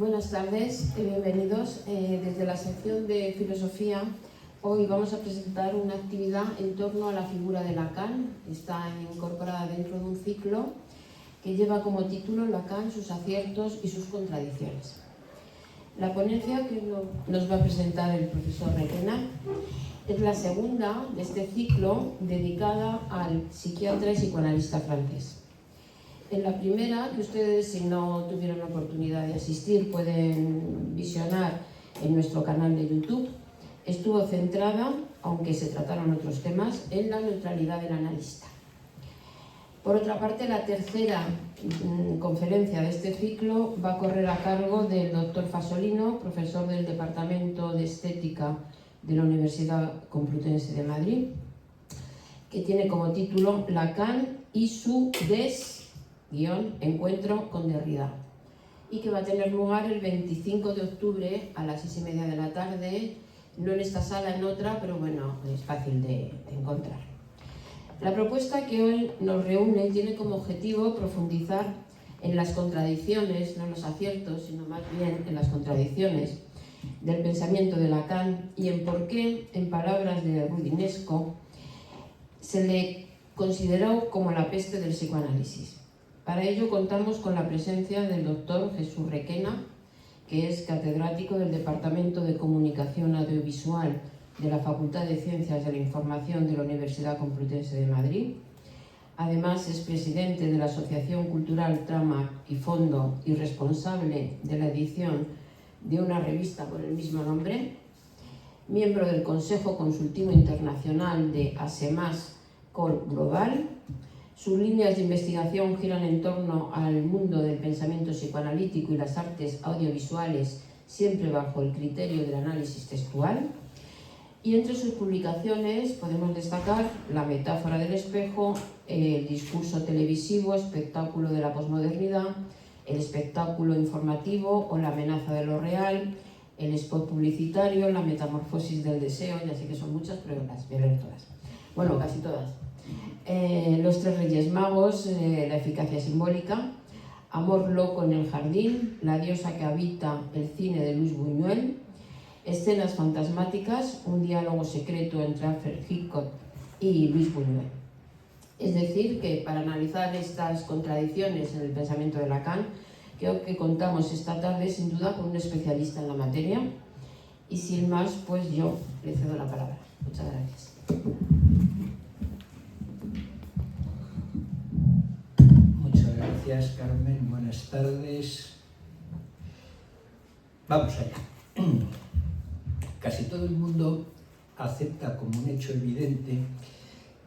Buenas tardes, bienvenidos. Desde la sección de Filosofía, hoy vamos a presentar una actividad en torno a la figura de Lacan. Está incorporada dentro de un ciclo que lleva como título Lacan, sus aciertos y sus contradicciones. La ponencia que nos va a presentar el profesor Requena es la segunda de este ciclo dedicada al psiquiatra y psicoanalista francés. En la primera, que ustedes, si no tuvieron la oportunidad de asistir, pueden visionar en nuestro canal de YouTube, estuvo centrada, aunque se trataron otros temas, en la neutralidad del analista. Por otra parte, la tercera conferencia de este ciclo va a correr a cargo del doctor Fasolino, profesor del Departamento de Estética de la Universidad Complutense de Madrid, que tiene como título Lacan y su encuentro con Derrida, y que va a tener lugar el 25 de octubre a las 6:30 de la tarde, no en esta sala, en otra, pero bueno, es fácil de encontrar. La propuesta que hoy nos reúne tiene como objetivo profundizar en las contradicciones, no en los aciertos, sino más bien en las contradicciones del pensamiento de Lacan y en por qué, en palabras de Rudinesco, se le consideró como la peste del psicoanálisis. Para ello contamos con la presencia del doctor Jesús Requena, que es catedrático del Departamento de Comunicación Audiovisual de la Facultad de Ciencias de la Información de la Universidad Complutense de Madrid. Además es presidente de la Asociación Cultural Trama y Fondo y responsable de la edición de una revista con el mismo nombre, miembro del Consejo Consultivo Internacional de ASEMAS Col Global. Sus líneas de investigación giran en torno al mundo del pensamiento psicoanalítico y las artes audiovisuales, siempre bajo el criterio del análisis textual. Y entre sus publicaciones podemos destacar La metáfora del espejo, El discurso televisivo, Espectáculo de la posmodernidad, El espectáculo informativo o La amenaza de lo real, El spot publicitario, La metamorfosis del deseo, ya sé que son muchas, pero las voy a leer todas. Bueno, casi todas. Los tres reyes magos, La eficacia simbólica, Amor loco en el jardín, La diosa que habita el cine de Luis Buñuel, Escenas fantasmáticas, un diálogo secreto entre Alfred Hitchcock y Luis Buñuel. Es decir, que para analizar estas contradicciones en el pensamiento de Lacan, creo que contamos esta tarde sin duda con un especialista en la materia. Y sin más, pues yo le cedo la palabra. Muchas gracias. Muchas gracias, Carmen. Buenas tardes. Vamos allá. Casi todo el mundo acepta como un hecho evidente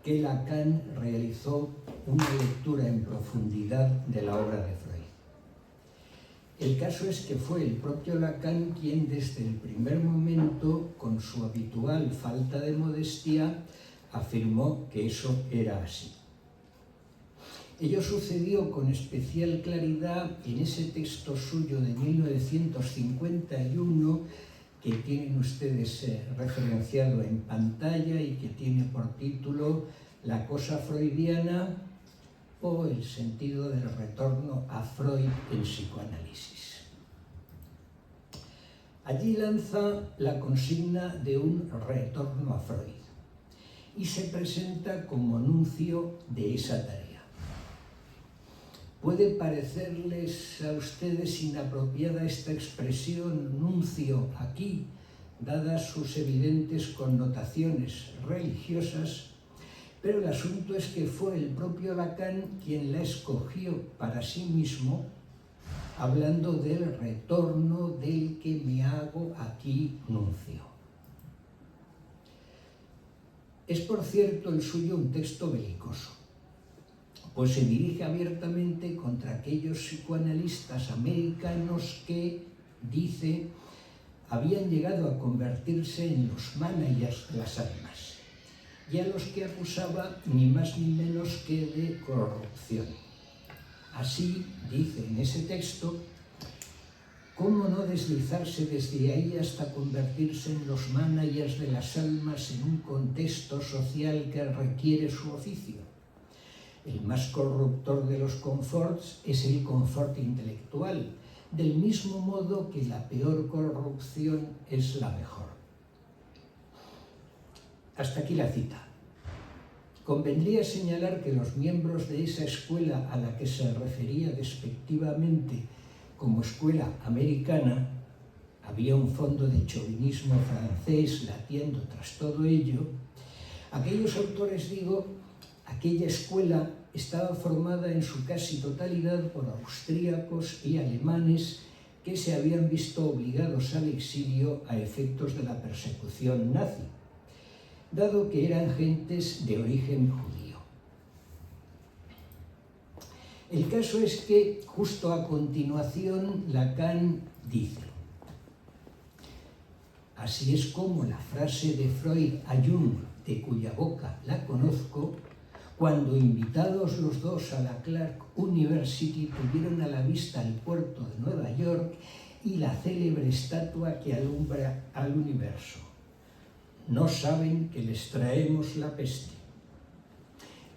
que Lacan realizó una lectura en profundidad de la obra de Freud. El caso es que fue el propio Lacan quien desde el primer momento, con su habitual falta de modestia, afirmó que eso era así. Ello sucedió con especial claridad en ese texto suyo de 1951 que tienen ustedes referenciado en pantalla y que tiene por título La cosa freudiana o el sentido del retorno a Freud en psicoanálisis. Allí lanza la consigna de un retorno a Freud y se presenta como nuncio de esa tarea. ¿Puede parecerles a ustedes inapropiada esta expresión nuncio aquí, dadas sus evidentes connotaciones religiosas? Pero el asunto es que fue el propio Lacan quien la escogió para sí mismo, hablando del retorno del que me hago aquí nuncio. Es, por cierto, el suyo un texto belicoso, pues se dirige abiertamente contra aquellos psicoanalistas americanos que, dice, habían llegado a convertirse en los managers de las almas, y a los que acusaba ni más ni menos que de corrupción. Así, dice en ese texto, ¿cómo no deslizarse desde ahí hasta convertirse en los managers de las almas en un contexto social que requiere su oficio? El más corruptor de los conforts es el confort intelectual, del mismo modo que la peor corrupción es la mejor. Hasta aquí la cita. Convendría señalar que los miembros de esa escuela a la que se refería despectivamente como escuela americana, había un fondo de chauvinismo francés latiendo tras todo ello, aquellos autores, aquella escuela estaba formada en su casi totalidad por austríacos y alemanes que se habían visto obligados al exilio a efectos de la persecución nazi, dado que eran gentes de origen judío. El caso es que, justo a continuación, Lacan dice: así es como la frase de Freud a Jung, de cuya boca la conozco, cuando invitados los dos a la Clark University tuvieron a la vista el puerto de Nueva York y la célebre estatua que alumbra al universo. No saben que les traemos la peste.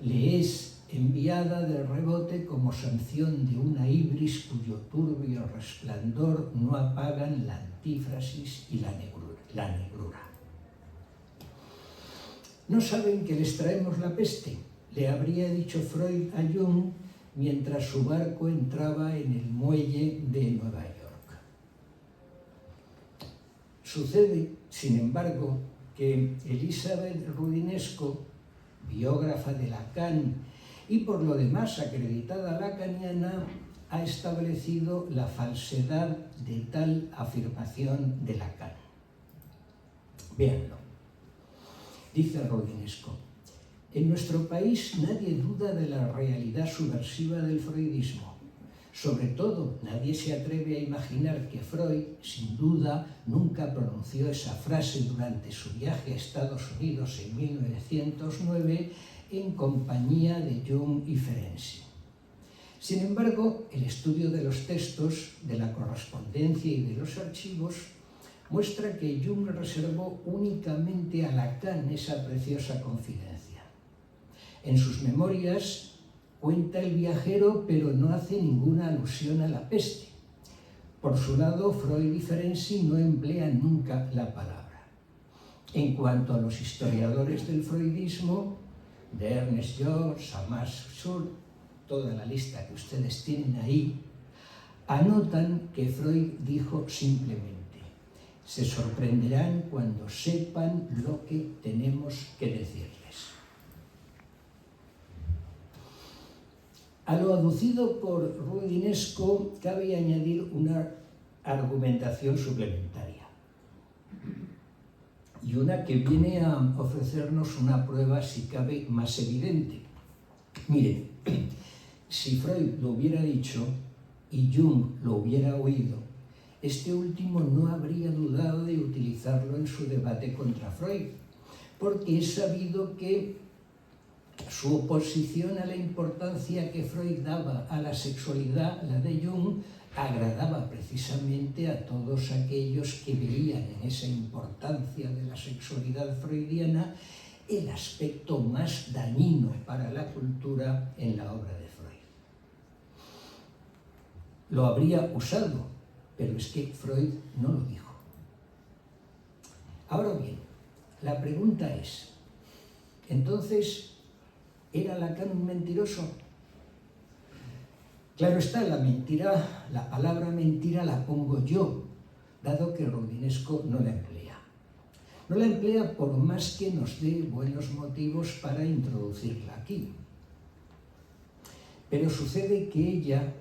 Le es enviada de rebote como sanción de una ibris cuyo turbio resplandor no apagan la antífrasis y la negrura. No saben que les traemos la peste, le habría dicho Freud a Jung mientras su barco entraba en el muelle de Nueva York. Sucede, sin embargo, que Elizabeth Roudinesco, biógrafa de Lacan y por lo demás acreditada lacaniana, ha establecido la falsedad de tal afirmación de Lacan. Véanlo. Dice Roudinesco: en nuestro país nadie duda de la realidad subversiva del freudismo. Sobre todo, nadie se atreve a imaginar que Freud, sin duda, nunca pronunció esa frase durante su viaje a Estados Unidos en 1909 en compañía de Jung y Ferenczi. Sin embargo, el estudio de los textos, de la correspondencia y de los archivos muestra que Jung reservó únicamente a Lacan esa preciosa confidencia. En sus memorias cuenta el viajero, pero no hace ninguna alusión a la peste. Por su lado, Freud y Ferenczi no emplean nunca la palabra. En cuanto a los historiadores del freudismo, de Ernest George a Max Schur, toda la lista que ustedes tienen ahí, anotan que Freud dijo simplemente: se sorprenderán cuando sepan lo que tenemos que decirles. A lo aducido por Roudinesco cabe añadir una argumentación suplementaria, y una que viene a ofrecernos una prueba, si cabe, más evidente. Miren, si Freud lo hubiera dicho y Jung lo hubiera oído, este último no habría dudado de utilizarlo en su debate contra Freud, porque es sabido que su oposición a la importancia que Freud daba a la sexualidad, la de Jung, agradaba precisamente a todos aquellos que veían en esa importancia de la sexualidad freudiana el aspecto más dañino para la cultura en la obra de Freud. Lo habría usado, pero es que Freud no lo dijo. Ahora bien, la pregunta es, entonces, ¿era Lacan un mentiroso? Claro está, la palabra mentira la pongo yo, dado que Roudinesco no la emplea. No la emplea por más que nos dé buenos motivos para introducirla aquí. Pero sucede que ella,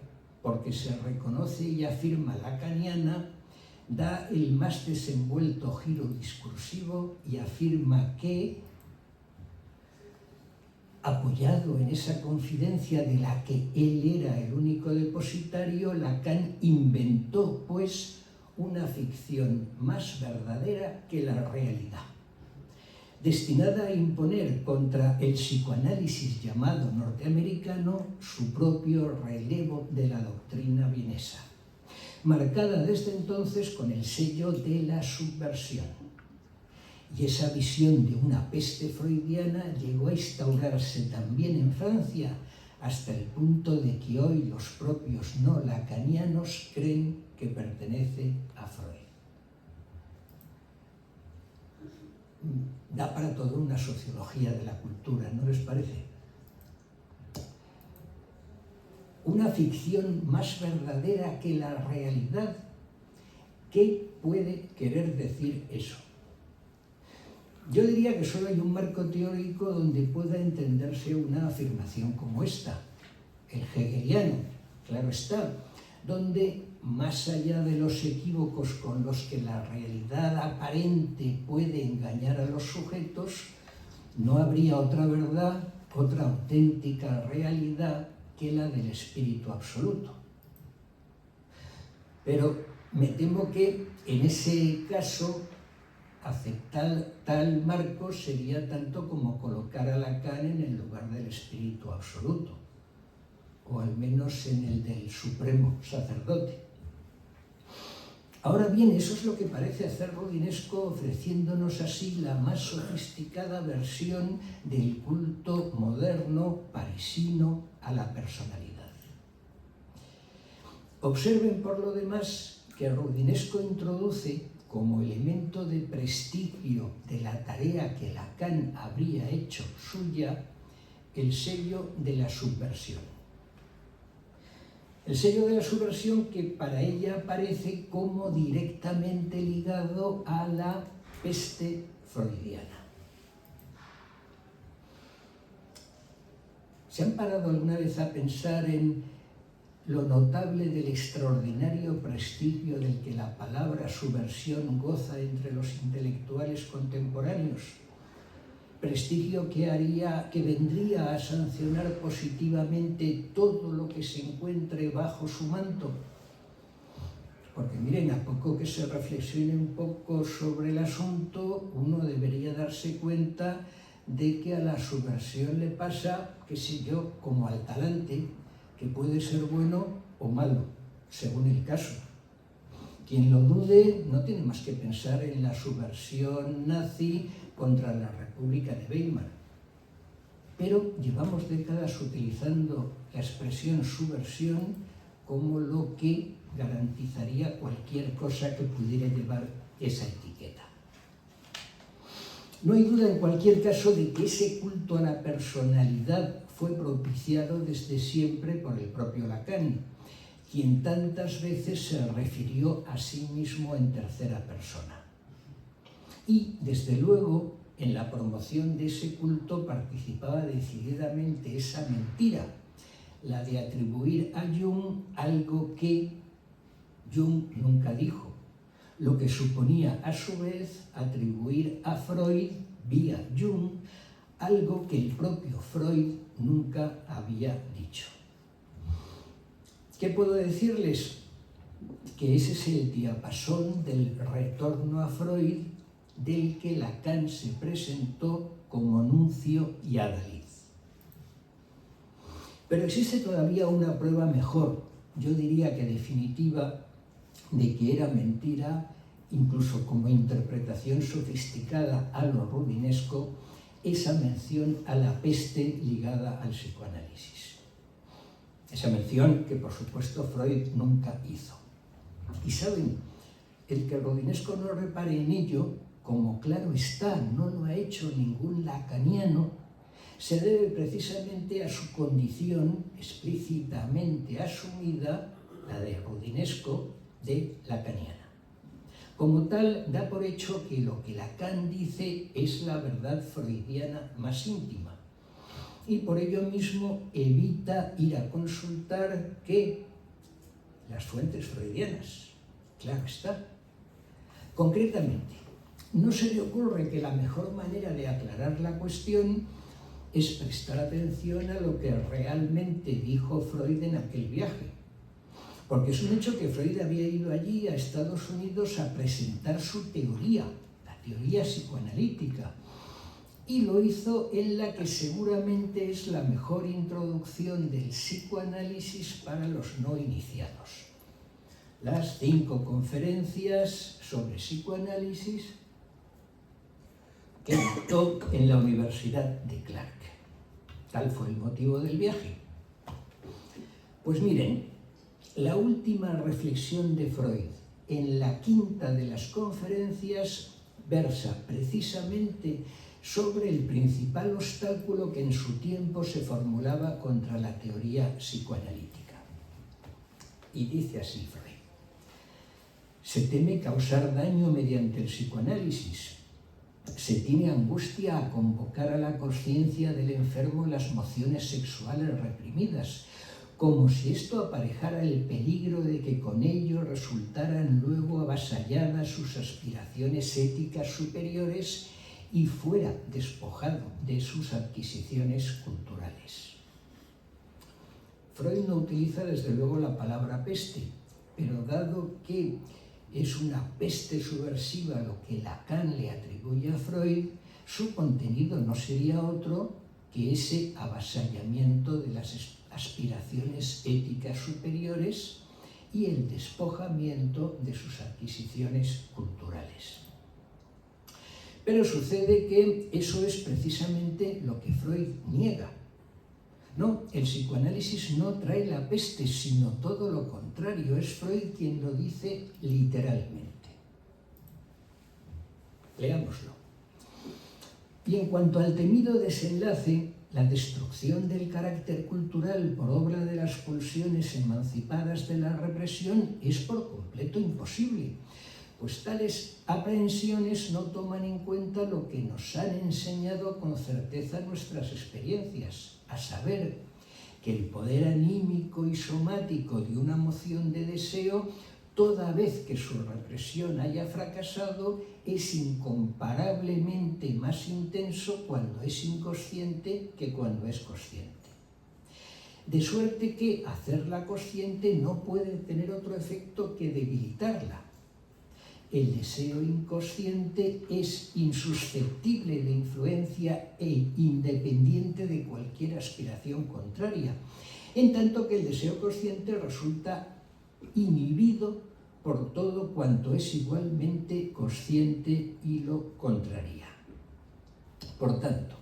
porque se reconoce y afirma lacaniana, da el más desenvuelto giro discursivo y afirma que, apoyado en esa confidencia de la que él era el único depositario, Lacan inventó, pues, una ficción más verdadera que la realidad, destinada a imponer contra el psicoanálisis llamado norteamericano su propio relevo de la doctrina vienesa, marcada desde entonces con el sello de la subversión. Y esa visión de una peste freudiana llegó a instaurarse también en Francia hasta el punto de que hoy los propios no lacanianos creen que pertenece a Freud. Da para toda una sociología de la cultura, ¿no les parece? Una ficción más verdadera que la realidad. ¿Qué puede querer decir eso? Yo diría que solo hay un marco teórico donde pueda entenderse una afirmación como esta, el hegeliano, claro está, donde más allá de los equívocos con los que la realidad aparente puede engañar a los sujetos, no habría otra verdad, otra auténtica realidad que la del espíritu absoluto. Pero me temo que en ese caso aceptar tal marco sería tanto como colocar a Lacan en el lugar del espíritu absoluto, o al menos en el del supremo sacerdote. Ahora bien, eso es lo que parece hacer Rodinesco, ofreciéndonos así la más sofisticada versión del culto moderno parisino a la personalidad. Observen por lo demás que Rodinesco introduce como elemento de prestigio de la tarea que Lacan habría hecho suya el sello de la subversión. El sello de la subversión que para ella aparece como directamente ligado a la peste freudiana. ¿Se han parado alguna vez a pensar en lo notable del extraordinario prestigio del que la palabra subversión goza entre los intelectuales contemporáneos? Prestigio que vendría a sancionar positivamente todo lo que se encuentre bajo su manto. Porque miren, a poco que se reflexione un poco sobre el asunto, uno debería darse cuenta de que a la subversión le pasa, qué sé yo, como al talante, que puede ser bueno o malo, según el caso. Quien lo dude no tiene más que pensar en la subversión nazi contra la República de Weimar. Pero llevamos décadas utilizando la expresión subversión como lo que garantizaría cualquier cosa que pudiera llevar esa etiqueta. No hay duda en cualquier caso de que ese culto a la personalidad fue propiciado desde siempre por el propio Lacan, quien tantas veces se refirió a sí mismo en tercera persona. Y, desde luego, en la promoción de ese culto participaba decididamente esa mentira, la de atribuir a Jung algo que Jung nunca dijo, lo que suponía a su vez atribuir a Freud, vía Jung, algo que el propio Freud nunca había dicho. ¿Qué puedo decirles? Que ese es el diapasón del retorno a Freud del que Lacan se presentó como nuncio y adalid. Pero existe todavía una prueba mejor, yo diría que definitiva, de que era mentira, incluso como interpretación sofisticada a lo rodinesco, esa mención a la peste ligada al psicoanálisis. Esa mención que, por supuesto, Freud nunca hizo. Y saben, el que rodinesco no repare en ello, como claro está, no lo ha hecho ningún lacaniano, se debe precisamente a su condición explícitamente asumida, la de rodinesco, de lacaniana. Como tal, da por hecho que lo que Lacan dice es la verdad freudiana más íntima, y por ello mismo evita ir a consultar ¿qué? Las fuentes freudianas. Claro está. Concretamente, no se le ocurre que la mejor manera de aclarar la cuestión es prestar atención a lo que realmente dijo Freud en aquel viaje. Porque es un hecho que Freud había ido allí a Estados Unidos a presentar su teoría, la teoría psicoanalítica, y lo hizo en la que seguramente es la mejor introducción del psicoanálisis para los no iniciados. Las 5 conferencias sobre psicoanálisis que dictó en la Universidad de Clark. Tal fue el motivo del viaje. Pues miren, la última reflexión de Freud en la quinta de las conferencias versa precisamente sobre el principal obstáculo que en su tiempo se formulaba contra la teoría psicoanalítica. Y dice así Freud: se teme causar daño mediante el psicoanálisis. Se tiene angustia a convocar a la conciencia del enfermo las mociones sexuales reprimidas, como si esto aparejara el peligro de que con ello resultaran luego avasalladas sus aspiraciones éticas superiores y fuera despojado de sus adquisiciones culturales. Freud no utiliza desde luego la palabra peste, pero dado que es una peste subversiva lo que Lacan le atribuye a Freud, su contenido no sería otro que ese avasallamiento de las aspiraciones éticas superiores y el despojamiento de sus adquisiciones culturales. Pero sucede que eso es precisamente lo que Freud niega. No, el psicoanálisis no trae la peste, sino todo lo contrario. Es Freud quien lo dice literalmente. Leámoslo. Y en cuanto al temido desenlace, la destrucción del carácter cultural por obra de las pulsiones emancipadas de la represión es por completo imposible, pues tales aprehensiones no toman en cuenta lo que nos han enseñado con certeza nuestras experiencias, a saber, que el poder anímico y somático de una moción de deseo, toda vez que su represión haya fracasado, es incomparablemente más intenso cuando es inconsciente que cuando es consciente. De suerte que hacerla consciente no puede tener otro efecto que debilitarla. El deseo inconsciente es insusceptible de influencia e independiente de cualquier aspiración contraria, en tanto que el deseo consciente resulta inhibido por todo cuanto es igualmente consciente y lo contraría. Por tanto,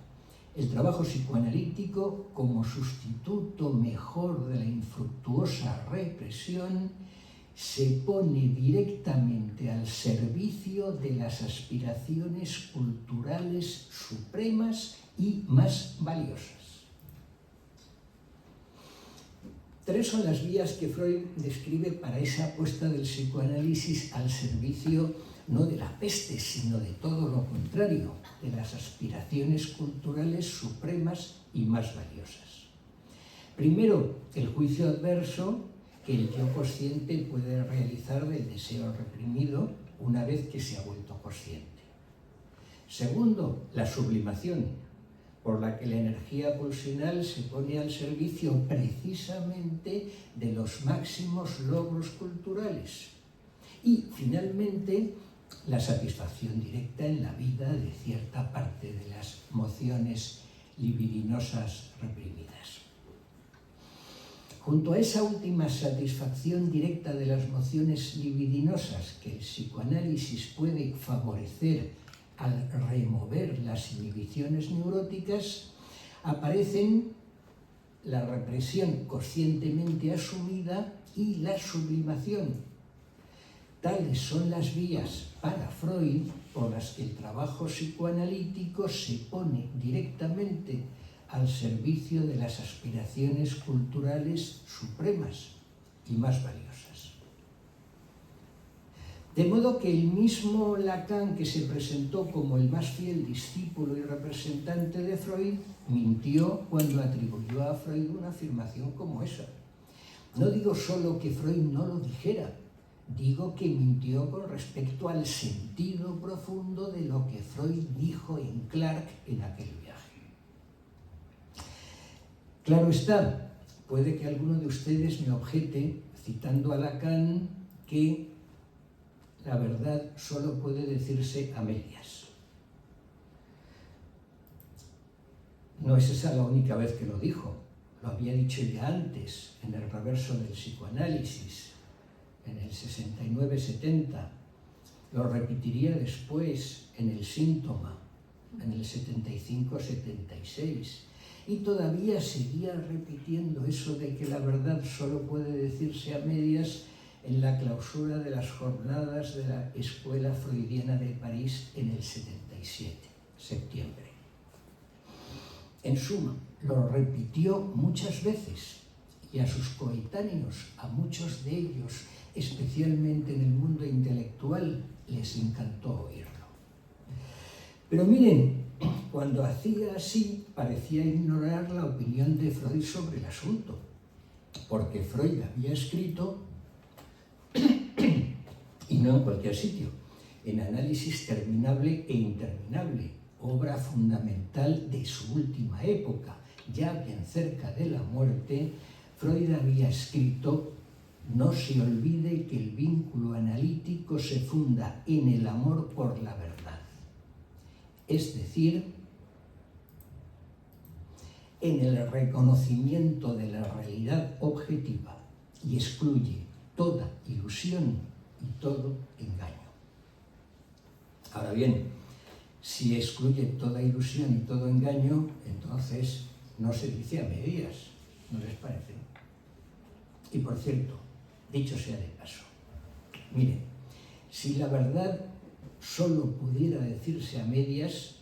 el trabajo psicoanalítico, como sustituto mejor de la infructuosa represión, se pone directamente al servicio de las aspiraciones culturales supremas y más valiosas. Tres son las vías que Freud describe para esa apuesta del psicoanálisis al servicio no de la peste, sino de todo lo contrario, de las aspiraciones culturales supremas y más valiosas. Primero, el juicio adverso que el yo consciente puede realizar del deseo reprimido una vez que se ha vuelto consciente. Segundo, la sublimación, por la que la energía pulsional se pone al servicio precisamente de los máximos logros culturales. Y, finalmente, la satisfacción directa en la vida de cierta parte de las mociones libidinosas reprimidas. Junto a esa última satisfacción directa de las mociones libidinosas que el psicoanálisis puede favorecer al remover las inhibiciones neuróticas, aparecen la represión conscientemente asumida y la sublimación. Tales son las vías para Freud por las que el trabajo psicoanalítico se pone directamente al servicio de las aspiraciones culturales supremas y más valiosas. De modo que el mismo Lacan, que se presentó como el más fiel discípulo y representante de Freud, mintió cuando atribuyó a Freud una afirmación como esa. No digo solo que Freud no lo dijera, digo que mintió con respecto al sentido profundo de lo que Freud dijo en Clark en aquel viaje. Claro está, puede que alguno de ustedes me objete, citando a Lacan, que la verdad solo puede decirse a medias. No es esa la única vez que lo dijo, lo había dicho ya antes, en el reverso del psicoanálisis, en el 69-70, lo repetiría después en el síntoma, en el 75-76, y todavía seguía repitiendo eso de que la verdad solo puede decirse a medias en la clausura de las jornadas de la Escuela Freudiana de París en el 77, septiembre. En suma, lo repitió muchas veces y a sus coetáneos, a muchos de ellos, especialmente en el mundo intelectual, les encantó oírlo. Pero miren, cuando hacía así, parecía ignorar la opinión de Freud sobre el asunto, porque Freud había escrito, y no en cualquier sitio, en Análisis terminable e interminable, obra fundamental de su última época, ya bien cerca de la muerte, Freud había escrito: no se olvide que el vínculo analítico se funda en el amor por la verdad, es decir, en el reconocimiento de la realidad objetiva, y excluye toda ilusión y todo engaño. Ahora bien, si excluye toda ilusión y todo engaño, entonces no se dice a medias, ¿no les parece? Y por cierto, dicho sea de paso, miren, si la verdad solo pudiera decirse a medias,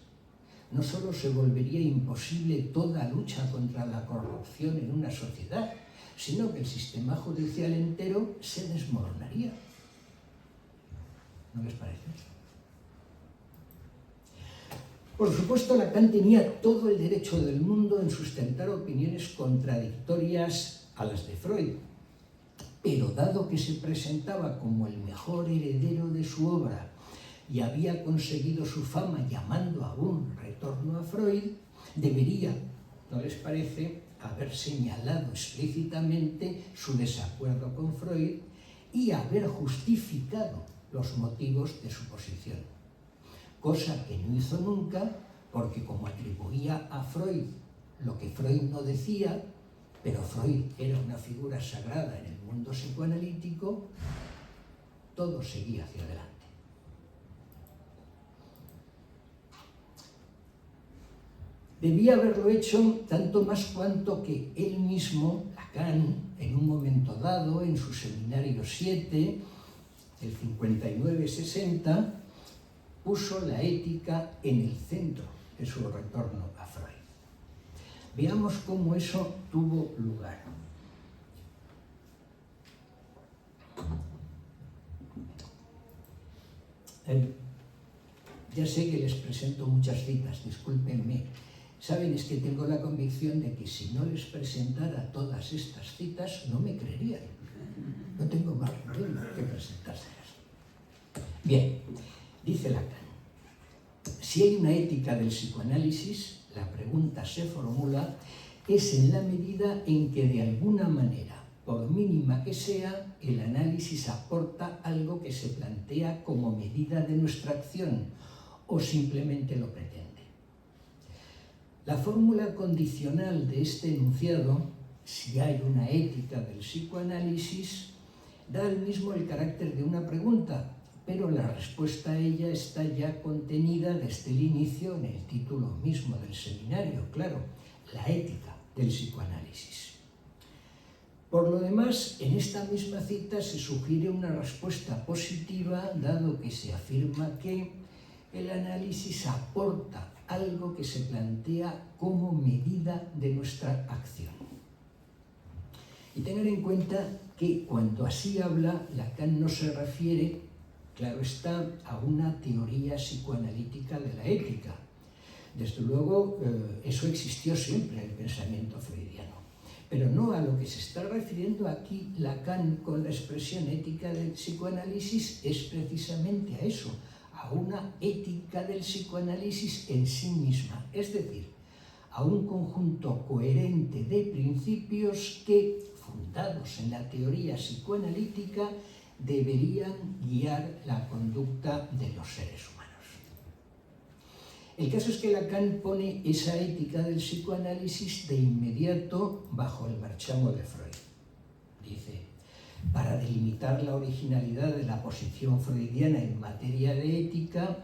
no solo se volvería imposible toda lucha contra la corrupción en una sociedad, sino que el sistema judicial entero se desmoronaría. ¿No les parece? Por supuesto, Lacan tenía todo el derecho del mundo en sustentar opiniones contradictorias a las de Freud, pero dado que se presentaba como el mejor heredero de su obra y había conseguido su fama llamando a un retorno a Freud, debería, ¿no les parece?, haber señalado explícitamente su desacuerdo con Freud y haber justificado los motivos de su posición. Cosa que no hizo nunca, porque como atribuía a Freud lo que Freud no decía, pero Freud era una figura sagrada en el mundo psicoanalítico, todo seguía hacia adelante. Debía haberlo hecho tanto más cuanto que él mismo, Lacan, en un momento dado, en su seminario 7, el 59-60, puso la ética en el centro de su retorno a Freud. Veamos cómo eso tuvo lugar. Ya sé que les presento muchas citas, discúlpenme. Saben, es que tengo la convicción de que si no les presentara todas estas citas, no me creerían. No tengo más remedio que presentárselas. Bien, dice Lacan: si hay una ética del psicoanálisis, la pregunta se formula, es en la medida en que de alguna manera, por mínima que sea, el análisis aporta algo que se plantea como medida de nuestra acción o simplemente lo pretende. La fórmula condicional de este enunciado, si hay una ética del psicoanálisis, da al mismo el carácter de una pregunta, pero la respuesta a ella está ya contenida desde el inicio en el título mismo del seminario, claro, la ética del psicoanálisis. Por lo demás, en esta misma cita se sugiere una respuesta positiva, dado que se afirma que el análisis aporta algo que se plantea como medida de nuestra acción. Y tengan en cuenta que cuando así habla, Lacan no se refiere, claro está, a una teoría psicoanalítica de la ética. Desde luego, eso existió siempre en el pensamiento freudiano. Pero no a lo que se está refiriendo aquí Lacan con la expresión ética del psicoanálisis es precisamente a eso, a una ética del psicoanálisis en sí misma, es decir, a un conjunto coherente de principios que, fundados en la teoría psicoanalítica, deberían guiar la conducta de los seres humanos. El caso es que Lacan pone esa ética del psicoanálisis de inmediato bajo el marchamo de Freud. Dice: para delimitar la originalidad de la posición freudiana en materia de ética,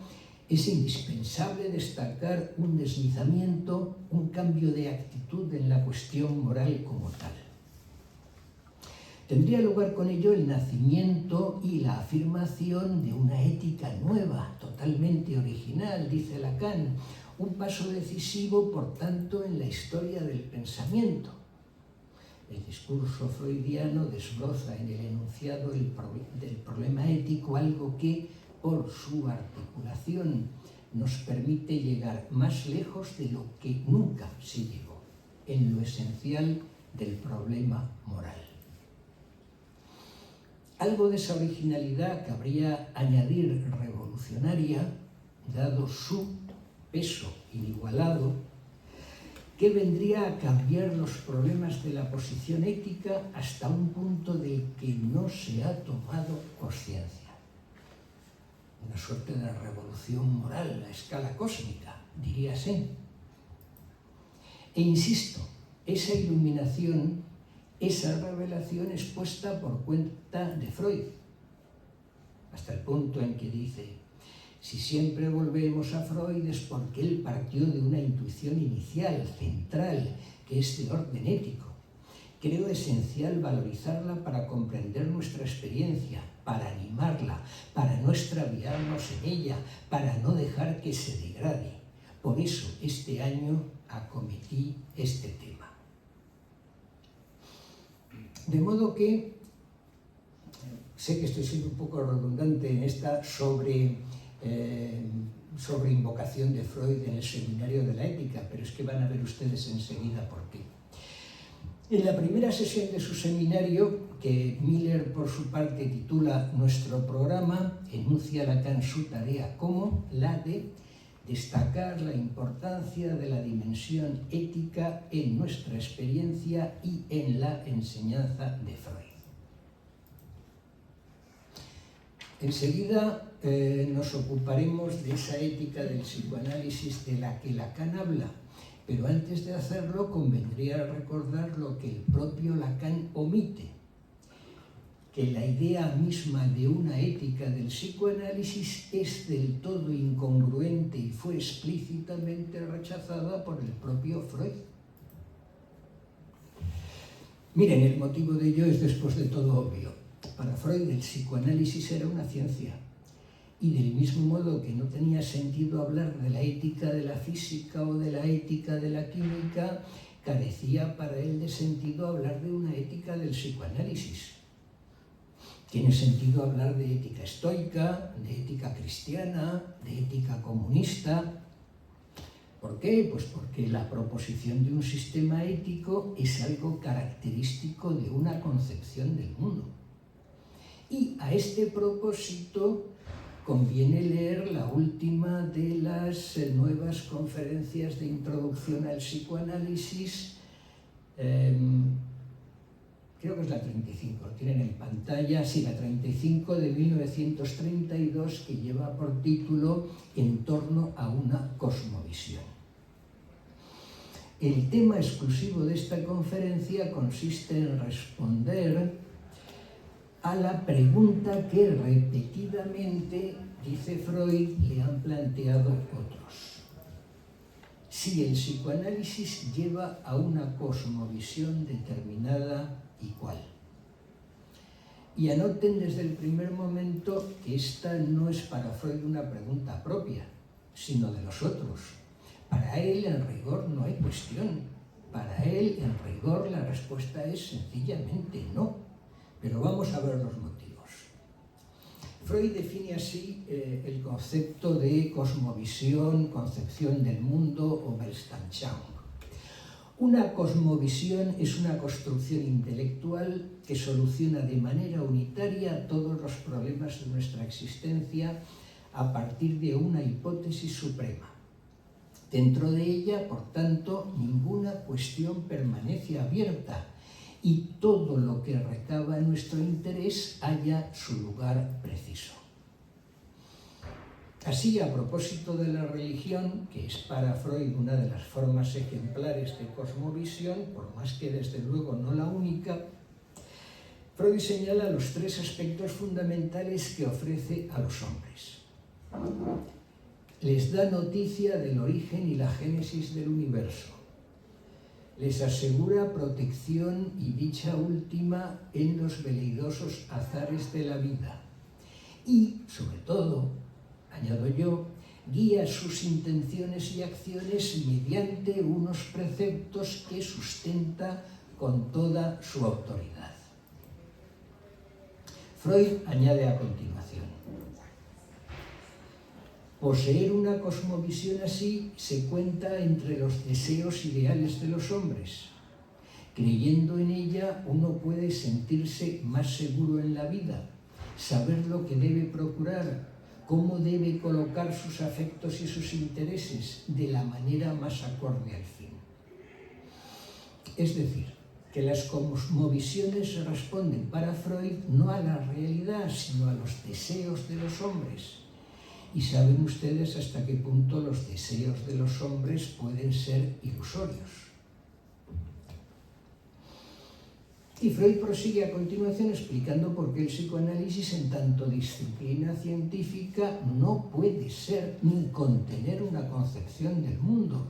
es indispensable destacar un deslizamiento, un cambio de actitud en la cuestión moral como tal. Tendría lugar con ello el nacimiento y la afirmación de una ética nueva, totalmente original, dice Lacan, un paso decisivo, por tanto, en la historia del pensamiento. El discurso freudiano desbroza en el enunciado del problema ético algo que, por su articulación, nos permite llegar más lejos de lo que nunca se llegó, en lo esencial del problema moral. Algo de esa originalidad cabría añadir revolucionaria, dado su peso inigualado, que vendría a cambiar los problemas de la posición ética hasta un punto del que no se ha tomado conciencia. Una suerte de revolución moral a escala cósmica, diríase. E insisto, esa iluminación, esa revelación es puesta por cuenta de Freud, hasta el punto en que dice: si siempre volvemos a Freud es porque él partió de una intuición inicial, central, que es de orden ético. Creo esencial valorizarla para comprender nuestra experiencia, para animarla, para no extraviarnos en ella, para no dejar que se degrade. Por eso este año acometí este tema. De modo que, sé que estoy siendo un poco redundante en esta sobre invocación de Freud en el seminario de la ética, pero es que van a ver ustedes enseguida por qué. En la primera sesión de su seminario, que Miller por su parte titula Nuestro programa, enuncia Lacan su tarea como la de destacar la importancia de la dimensión ética en nuestra experiencia y en la enseñanza de Freud. Enseguida nos ocuparemos de esa ética del psicoanálisis de la que Lacan habla, pero antes de hacerlo convendría recordar lo que el propio Lacan omite, que la idea misma de una ética del psicoanálisis es del todo incongruente y fue explícitamente rechazada por el propio Freud. Miren, el motivo de ello es después de todo obvio. Para Freud el psicoanálisis era una ciencia, y del mismo modo que no tenía sentido hablar de la ética de la física o de la ética de la química, carecía para él de sentido hablar de una ética del psicoanálisis. Tiene sentido hablar de ética estoica, de ética cristiana, de ética comunista. ¿Por qué? Pues porque la proposición de un sistema ético es algo característico de una concepción del mundo. Y a este propósito conviene leer la última de las nuevas conferencias de introducción al psicoanálisis, creo que es la 35, lo tienen en pantalla, sí, la 35 de 1932, que lleva por título En torno a una cosmovisión. El tema exclusivo de esta conferencia consiste en responder a la pregunta que repetidamente, dice Freud, le han planteado otros. Si el psicoanálisis lleva a una cosmovisión determinada y cuál. Y anoten desde el primer momento que esta no es para Freud una pregunta propia, sino de los otros. Para él, en rigor, no hay cuestión. Para él, en rigor, la respuesta es sencillamente no. Pero vamos a ver los motivos. Freud define así el concepto de cosmovisión, concepción del mundo o Weltanschauung. Una cosmovisión es una construcción intelectual que soluciona de manera unitaria todos los problemas de nuestra existencia a partir de una hipótesis suprema. Dentro de ella, por tanto, ninguna cuestión permanece abierta, y todo lo que recaba nuestro interés halla su lugar preciso. Así, a propósito de la religión, que es para Freud una de las formas ejemplares de cosmovisión, por más que desde luego no la única, Freud señala los tres aspectos fundamentales que ofrece a los hombres. les da noticia del origen y la génesis del universo. Les asegura protección y dicha última en los veleidosos azares de la vida. Y, sobre todo, añado yo, guía sus intenciones y acciones mediante unos preceptos que sustenta con toda su autoridad. Freud añade a continuación: poseer una cosmovisión así se cuenta entre los deseos ideales de los hombres. Creyendo en ella, uno puede sentirse más seguro en la vida, saber lo que debe procurar, cómo debe colocar sus afectos y sus intereses de la manera más acorde al fin. Es decir, que las cosmovisiones responden para Freud no a la realidad, sino a los deseos de los hombres. Y saben ustedes hasta qué punto los deseos de los hombres pueden ser ilusorios. Y Freud prosigue a continuación explicando por qué el psicoanálisis, en tanto disciplina científica, no puede ser ni contener una concepción del mundo,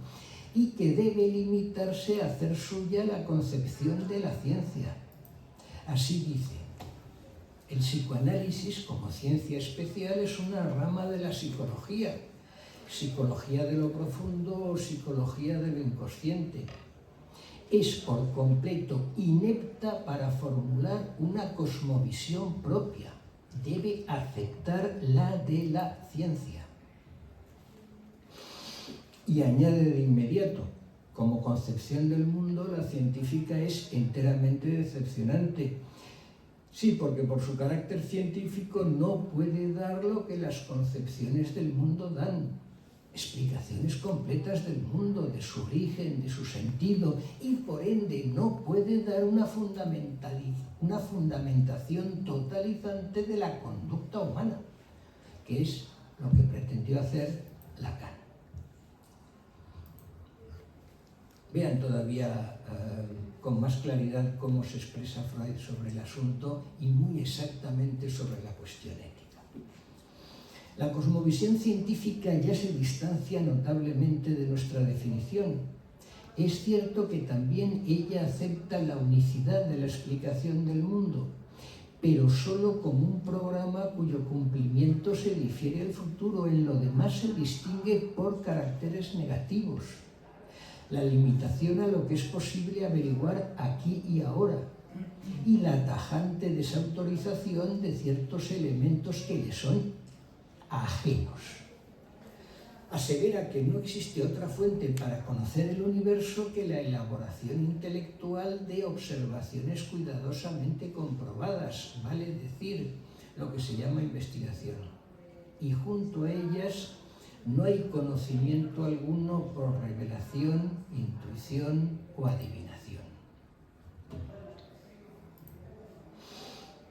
y que debe limitarse a hacer suya la concepción de la ciencia. Así dice: el psicoanálisis, como ciencia especial, es una rama de la psicología, psicología de lo profundo o psicología de lo inconsciente. Es por completo inepta para formular una cosmovisión propia. Debe aceptar la de la ciencia. Y añade de inmediato: como concepción del mundo, la científica es enteramente decepcionante. Sí, porque por su carácter científico no puede dar lo que las concepciones del mundo dan: explicaciones completas del mundo, de su origen, de su sentido, y por ende no puede dar una fundamentación totalizante de la conducta humana, que es lo que pretendió hacer Lacan. Vean todavía con más claridad cómo se expresa Freud sobre el asunto y muy exactamente sobre la cuestión ética. La cosmovisión científica ya se distancia notablemente de nuestra definición. Es cierto que también ella acepta la unicidad de la explicación del mundo, pero solo como un programa cuyo cumplimiento se difiere al futuro. En lo demás se distingue por caracteres negativos. La limitación a lo que es posible averiguar aquí y ahora, y la tajante desautorización de ciertos elementos que le son ajenos. Asevera que no existe otra fuente para conocer el universo que la elaboración intelectual de observaciones cuidadosamente comprobadas, vale decir, lo que se llama investigación. Y junto a ellas no hay conocimiento alguno por revelación, intuición o adivinación.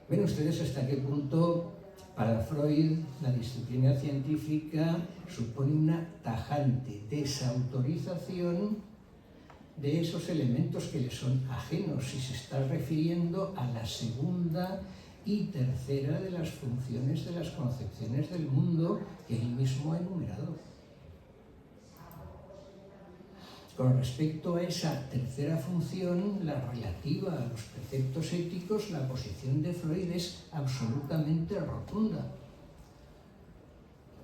¿Ven ustedes hasta qué punto para Freud la disciplina científica supone una tajante desautorización de esos elementos que le son ajenos, y se está refiriendo a la segunda y tercera de las funciones de las concepciones del mundo que él mismo ha enumerado? Con respecto a esa tercera función, la relativa a los preceptos éticos, la posición de Freud es absolutamente rotunda.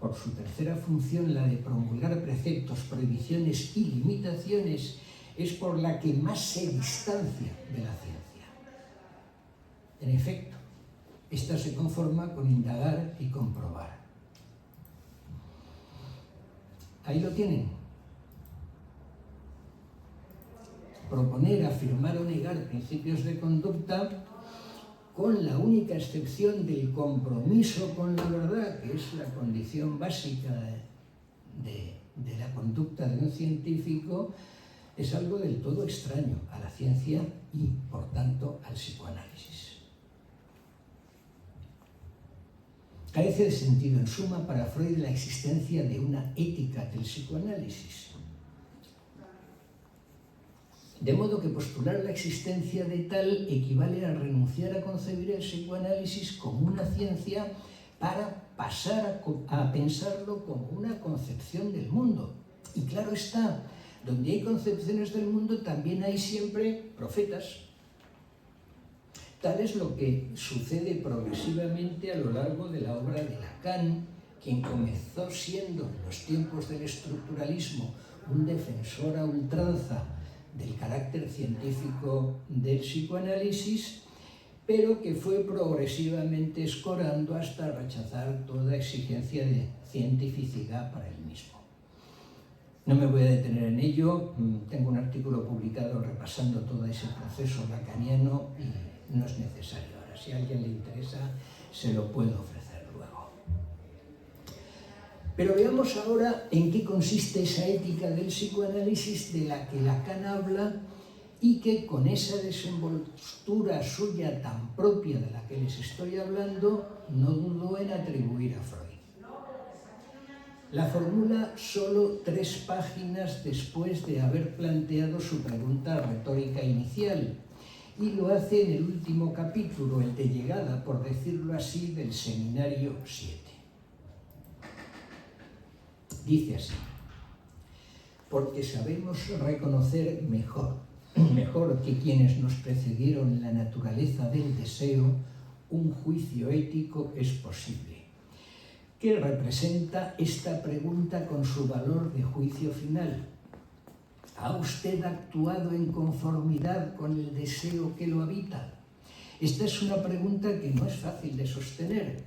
Por su tercera función, la de promulgar preceptos, prohibiciones y limitaciones, es por la que más se distancia de la ciencia. En efecto, esta se conforma con indagar y comprobar. Ahí lo tienen. Proponer, afirmar o negar principios de conducta, con la única excepción del compromiso con la verdad, que es la condición básica de la conducta de un científico, es algo del todo extraño a la ciencia y, por tanto, al psicoanálisis. Carece de sentido, en suma, para Freud la existencia de una ética del psicoanálisis. De modo que postular la existencia de tal equivale a renunciar a concebir el psicoanálisis como una ciencia para pasar a pensarlo como una concepción del mundo. Y claro está, donde hay concepciones del mundo también hay siempre profetas. Tal es lo que sucede progresivamente a lo largo de la obra de Lacan, quien comenzó siendo en los tiempos del estructuralismo un defensor a ultranza del carácter científico del psicoanálisis, pero que fue progresivamente escorando hasta rechazar toda exigencia de cientificidad para él mismo. No me voy a detener en ello, tengo un artículo publicado repasando todo ese proceso lacaniano y no es necesario ahora. Si a alguien le interesa, se lo puedo ofrecer luego. Pero veamos ahora en qué consiste esa ética del psicoanálisis de la que Lacan habla y que con esa desenvoltura suya tan propia de la que les estoy hablando, no dudó en atribuir a Freud. La formula solo 3 páginas después de haber planteado su pregunta retórica inicial, y lo hace en el último capítulo, el de llegada, por decirlo así, del seminario 7. Dice así: porque sabemos reconocer mejor que quienes nos precedieron en la naturaleza del deseo, un juicio ético es posible, que representa esta pregunta con su valor de juicio final. ¿Ha usted actuado en conformidad con el deseo que lo habita? Esta es una pregunta que no es fácil de sostener.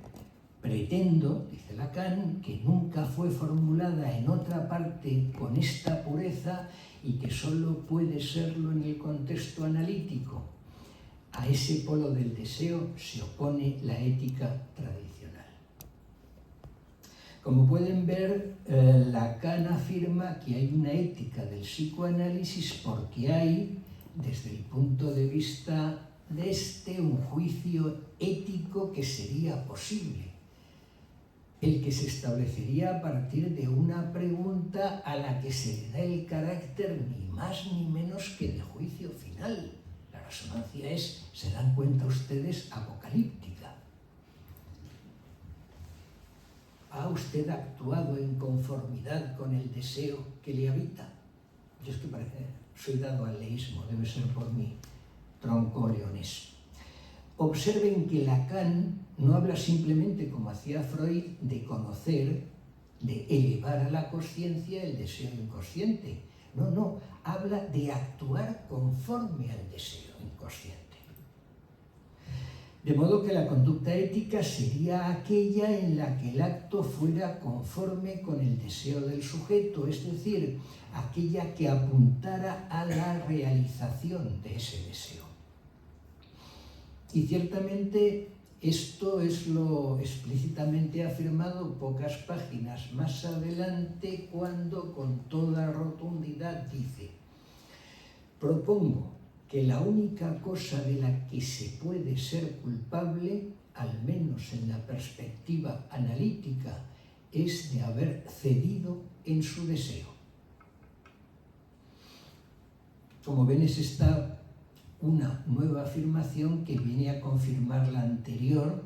Pretendo, dice Lacan, que nunca fue formulada en otra parte con esta pureza y que solo puede serlo en el contexto analítico. A ese polo del deseo se opone la ética tradicional. Como pueden ver, Lacan afirma que hay una ética del psicoanálisis porque hay, desde el punto de vista de un juicio ético que sería posible, el que se establecería a partir de una pregunta a la que se le da el carácter ni más ni menos que de juicio final. La resonancia es, se dan cuenta ustedes, apocalíptica. ¿Ha usted actuado en conformidad con el deseo que le habita? Yo es que soy dado al leísmo, debe ser por mi tronco leonés. Observen que Lacan no habla simplemente, como hacía Freud, de conocer, de elevar a la consciencia el deseo inconsciente. No, habla de actuar conforme al deseo inconsciente. De modo que la conducta ética sería aquella en la que el acto fuera conforme con el deseo del sujeto, es decir, aquella que apuntara a la realización de ese deseo. Y ciertamente esto es lo explícitamente afirmado pocas páginas más adelante, cuando con toda rotundidad dice: propongo que la única cosa de la que se puede ser culpable, al menos en la perspectiva analítica, es de haber cedido en su deseo. Como ven, es esta una nueva afirmación que viene a confirmar la anterior,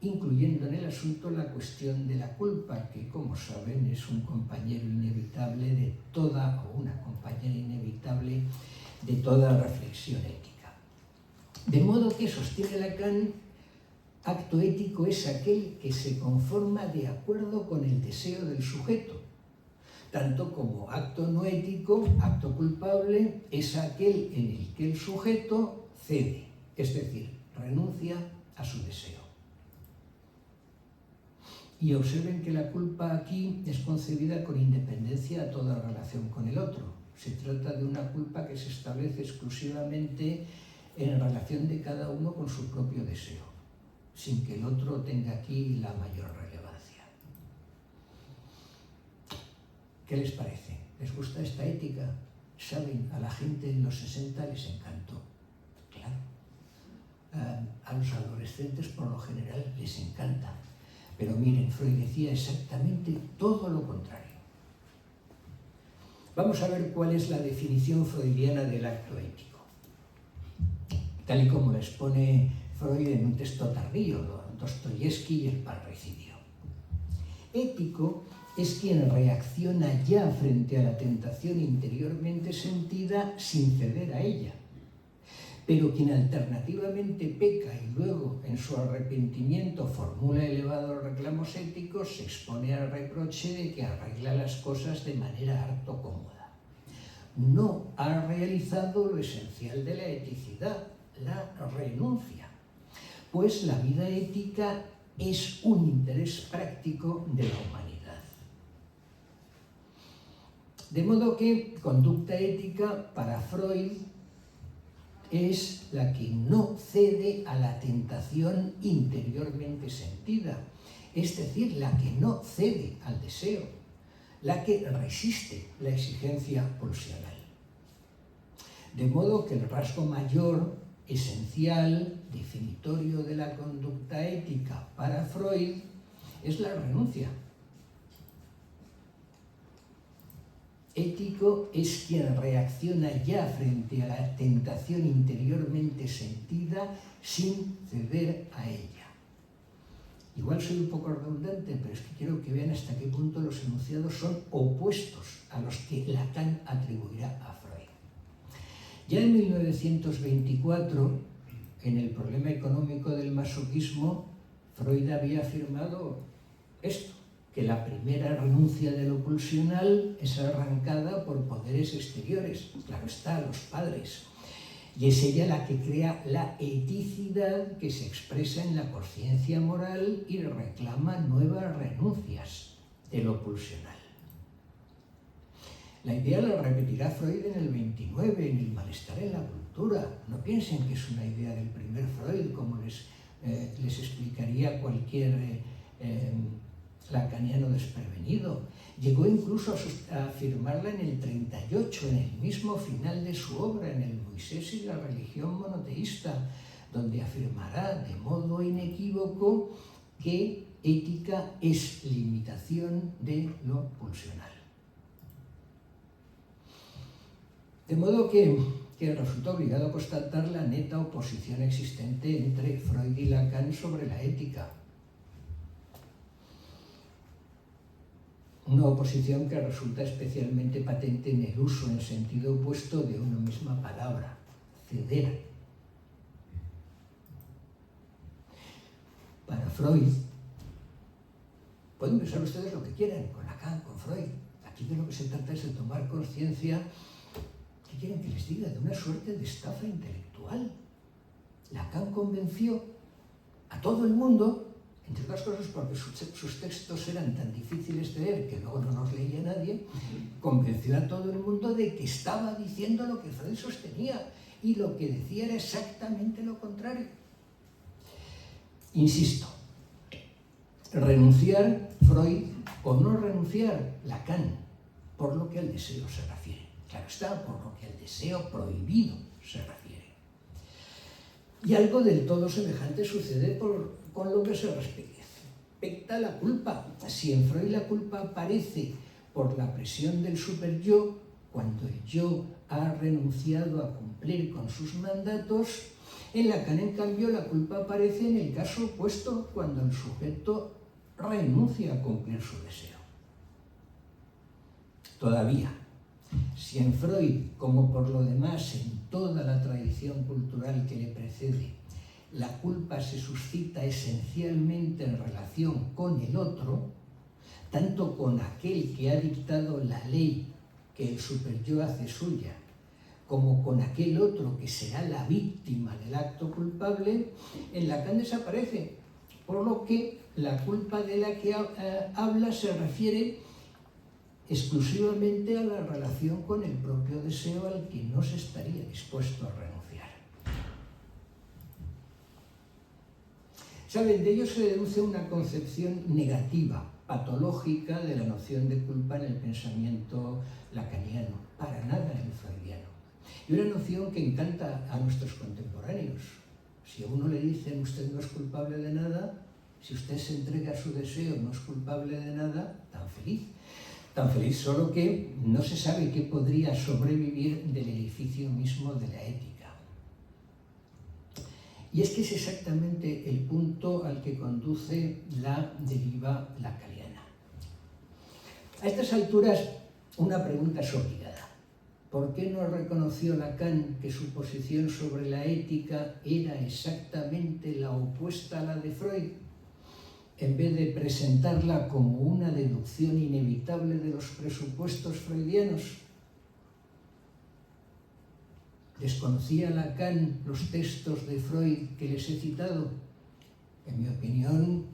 incluyendo en el asunto la cuestión de la culpa, que, como saben, es un compañero inevitable de toda, o una compañera inevitable de toda reflexión ética. De modo que, sostiene Lacan, acto ético es aquel que se conforma de acuerdo con el deseo del sujeto, tanto como acto no ético, acto culpable, es aquel en el que el sujeto cede, es decir, renuncia a su deseo. Y observen que la culpa aquí es concebida con independencia a toda relación con el otro. Se trata de una culpa que se establece exclusivamente en relación de cada uno con su propio deseo, sin que el otro tenga aquí la mayor relevancia. ¿Qué les parece? ¿Les gusta esta ética? Saben, a la gente en los 60 les encantó. Claro. A los adolescentes, por lo general, les encanta. Pero miren, Freud decía exactamente todo lo contrario. Vamos a ver cuál es la definición freudiana del acto ético. Tal y como la expone Freud en un texto tardío, Dostoyevsky y el parricidio. Ético es quien reacciona ya frente a la tentación interiormente sentida sin ceder a ella, pero quien alternativamente peca y luego en su arrepentimiento formula elevados reclamos éticos, se expone al reproche de que arregla las cosas de manera harto cómoda. No ha realizado lo esencial de la eticidad, la renuncia, pues la vida ética es un interés práctico de la humanidad. De modo que conducta ética para Freud es la que no cede a la tentación interiormente sentida, es decir, la que no cede al deseo, la que resiste la exigencia pulsional. De modo que el rasgo mayor, esencial, definitorio de la conducta ética para Freud es la renuncia. Ético es quien reacciona ya frente a la tentación interiormente sentida sin ceder a ella. Igual soy un poco redundante, pero es que quiero que vean hasta qué punto los enunciados son opuestos a los que Lacan atribuirá a Freud. Ya en 1924, en El problema económico del masoquismo, Freud había afirmado esto, que la primera renuncia de lo pulsional es arrancada por poderes exteriores, claro está, los padres, y es ella la que crea la eticidad que se expresa en la conciencia moral y reclama nuevas renuncias de lo pulsional. La idea la repetirá Freud en el 29, en El malestar en la cultura. No piensen que es una idea del primer Freud, como les explicaría cualquier lacaniano desprevenido. Llegó incluso a afirmarla en el 38, en el mismo final de su obra, en el Moisés y la religión monoteísta, donde afirmará de modo inequívoco que ética es limitación de lo pulsional. De modo que resulta obligado a constatar la neta oposición existente entre Freud y Lacan sobre la ética. Una oposición que resulta especialmente patente en el uso en sentido opuesto de una misma palabra, ceder. Para Freud, pueden pensar ustedes lo que quieran, con Lacan, con Freud. Aquí de lo que se trata es de tomar conciencia, ¿qué quieren que les diga?, de una suerte de estafa intelectual. Lacan convenció a todo el mundo, entre otras cosas porque sus textos eran tan difíciles de leer que luego no los leía nadie, convenció a todo el mundo de que estaba diciendo lo que Freud sostenía, y lo que decía era exactamente lo contrario. Insisto, renunciar Freud o no renunciar Lacan, por lo que al deseo se refiere. Claro está, por lo que al deseo prohibido se refiere. Y algo del todo semejante sucede con lo que se respecta a la culpa. Si en Freud la culpa aparece por la presión del superyo, cuando el yo ha renunciado a cumplir con sus mandatos, en Lacan, en cambio, la culpa aparece en el caso opuesto, cuando el sujeto renuncia a cumplir su deseo. Todavía, si en Freud, como por lo demás en toda la tradición cultural que le precede, la culpa se suscita esencialmente en relación con el otro, tanto con aquel que ha dictado la ley que el superyo hace suya, como con aquel otro que será la víctima del acto culpable, en Lacan desaparece, por lo que la culpa de la que habla se refiere exclusivamente a la relación con el propio deseo al que no se estaría dispuesto a renunciar. ¿Saben? De ello se deduce una concepción negativa, patológica de la noción de culpa en el pensamiento lacaniano, para nada en el freudiano. Y una noción que encanta a nuestros contemporáneos. Si a uno le dicen usted no es culpable de nada, si usted se entrega a su deseo, no es culpable de nada, tan feliz. Tan feliz, solo que no se sabe qué podría sobrevivir del edificio mismo de la ética. Y es que es exactamente el punto al que conduce la deriva lacaniana. A estas alturas, una pregunta es obligada. ¿Por qué no reconoció Lacan que su posición sobre la ética era exactamente la opuesta a la de Freud, en vez de presentarla como una deducción inevitable de los presupuestos freudianos? ¿Desconocía Lacan los textos de Freud que les he citado? En mi opinión,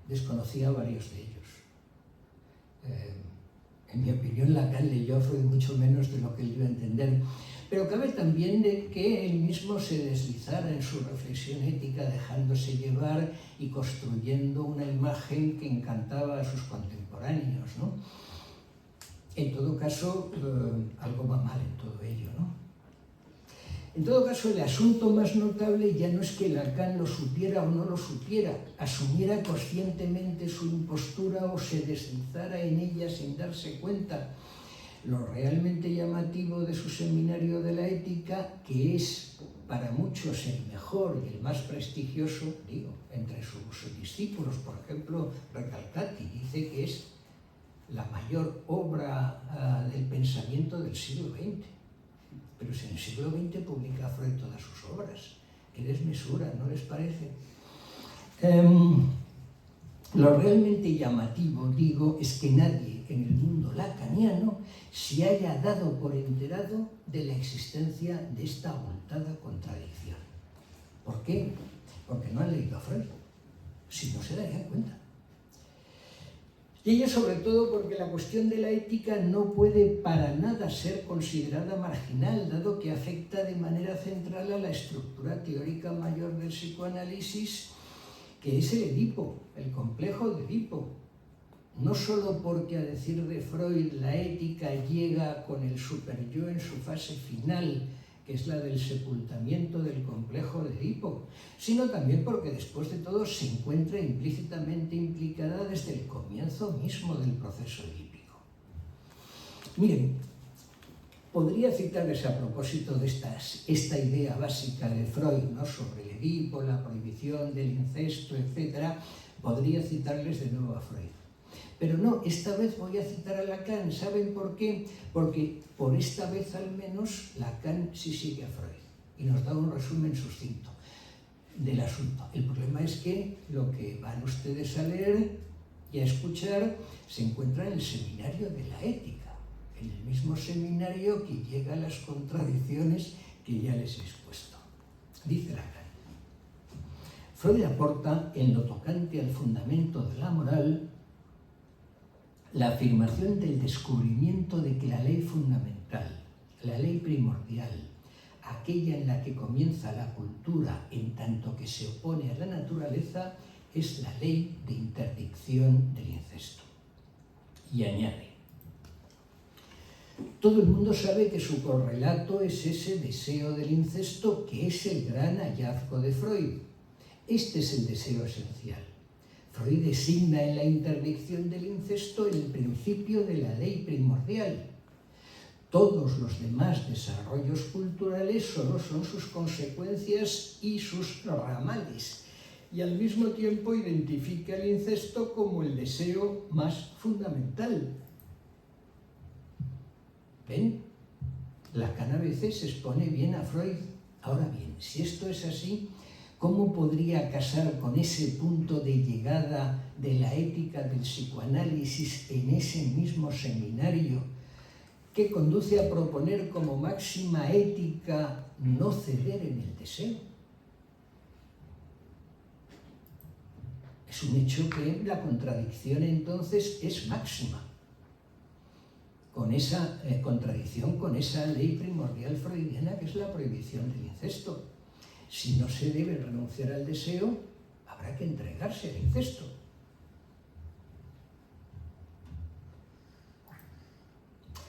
desconocía varios de ellos. En mi opinión, Lacan leyó a Freud mucho menos de lo que él dio a entender. Pero cabe también de que él mismo se deslizara en su reflexión ética, dejándose llevar y construyendo una imagen que encantaba a sus contemporáneos, ¿no? En todo caso, algo va mal en todo ello, ¿no? En todo caso, el asunto más notable ya no es que Lacan lo supiera o no lo supiera, asumiera conscientemente su impostura o se deslizara en ella sin darse cuenta. Lo realmente llamativo de su seminario de la ética, que es para muchos el mejor y el más prestigioso, digo, entre sus discípulos, por ejemplo, Recalcati dice que es la mayor obra del pensamiento del siglo XX. Pero si en el siglo XX publica Freud todas sus obras, qué desmesura, ¿no les parece? Lo realmente llamativo, digo, es que nadie en el mundo lacaniano se haya dado por enterado de la existencia de esta abultada contradicción. ¿Por qué? Porque no han leído a Freud, si no se darían cuenta. Y ello sobre todo porque la cuestión de la ética no puede para nada ser considerada marginal, dado que afecta de manera central a la estructura teórica mayor del psicoanálisis, que es el Edipo, el complejo de Edipo. No solo porque, a decir de Freud, la ética llega con el superyo en su fase final, que es la del sepultamiento del complejo de Edipo, sino también porque después de todo se encuentra implícitamente implicada desde el comienzo mismo del proceso edípico. Miren, podría citarles a propósito de esta idea básica de Freud, ¿no?, sobre el Edipo, la prohibición del incesto, etc., podría citarles de nuevo a Freud. Pero no, esta vez voy a citar a Lacan. ¿Saben por qué? Porque por esta vez al menos Lacan sí sigue a Freud y nos da un resumen sucinto del asunto. El problema es que lo que van ustedes a leer y a escuchar se encuentra en el seminario de la ética, en el mismo seminario que llega a las contradicciones que ya les he expuesto. Dice Lacan: Freud aporta en lo tocante al fundamento de la moral la afirmación del descubrimiento de que la ley fundamental, la ley primordial, aquella en la que comienza la cultura en tanto que se opone a la naturaleza, es la ley de interdicción del incesto. Y añade: todo el mundo sabe que su correlato es ese deseo del incesto que es el gran hallazgo de Freud. Este es el deseo esencial. Freud designa en la interdicción del incesto el principio de la ley primordial. Todos los demás desarrollos culturales solo son sus consecuencias y sus ramales, y al mismo tiempo identifica el incesto como el deseo más fundamental. ¿Ven? Lacan a veces expone bien a Freud. Ahora bien, si esto es así, ¿cómo podría casar con ese punto de llegada de la ética del psicoanálisis en ese mismo seminario que conduce a proponer como máxima ética no ceder en el deseo? Es un hecho que la contradicción entonces es máxima, con esa contradicción con esa ley primordial freudiana que es la prohibición del incesto. Si no se debe renunciar al deseo, habrá que entregarse al incesto.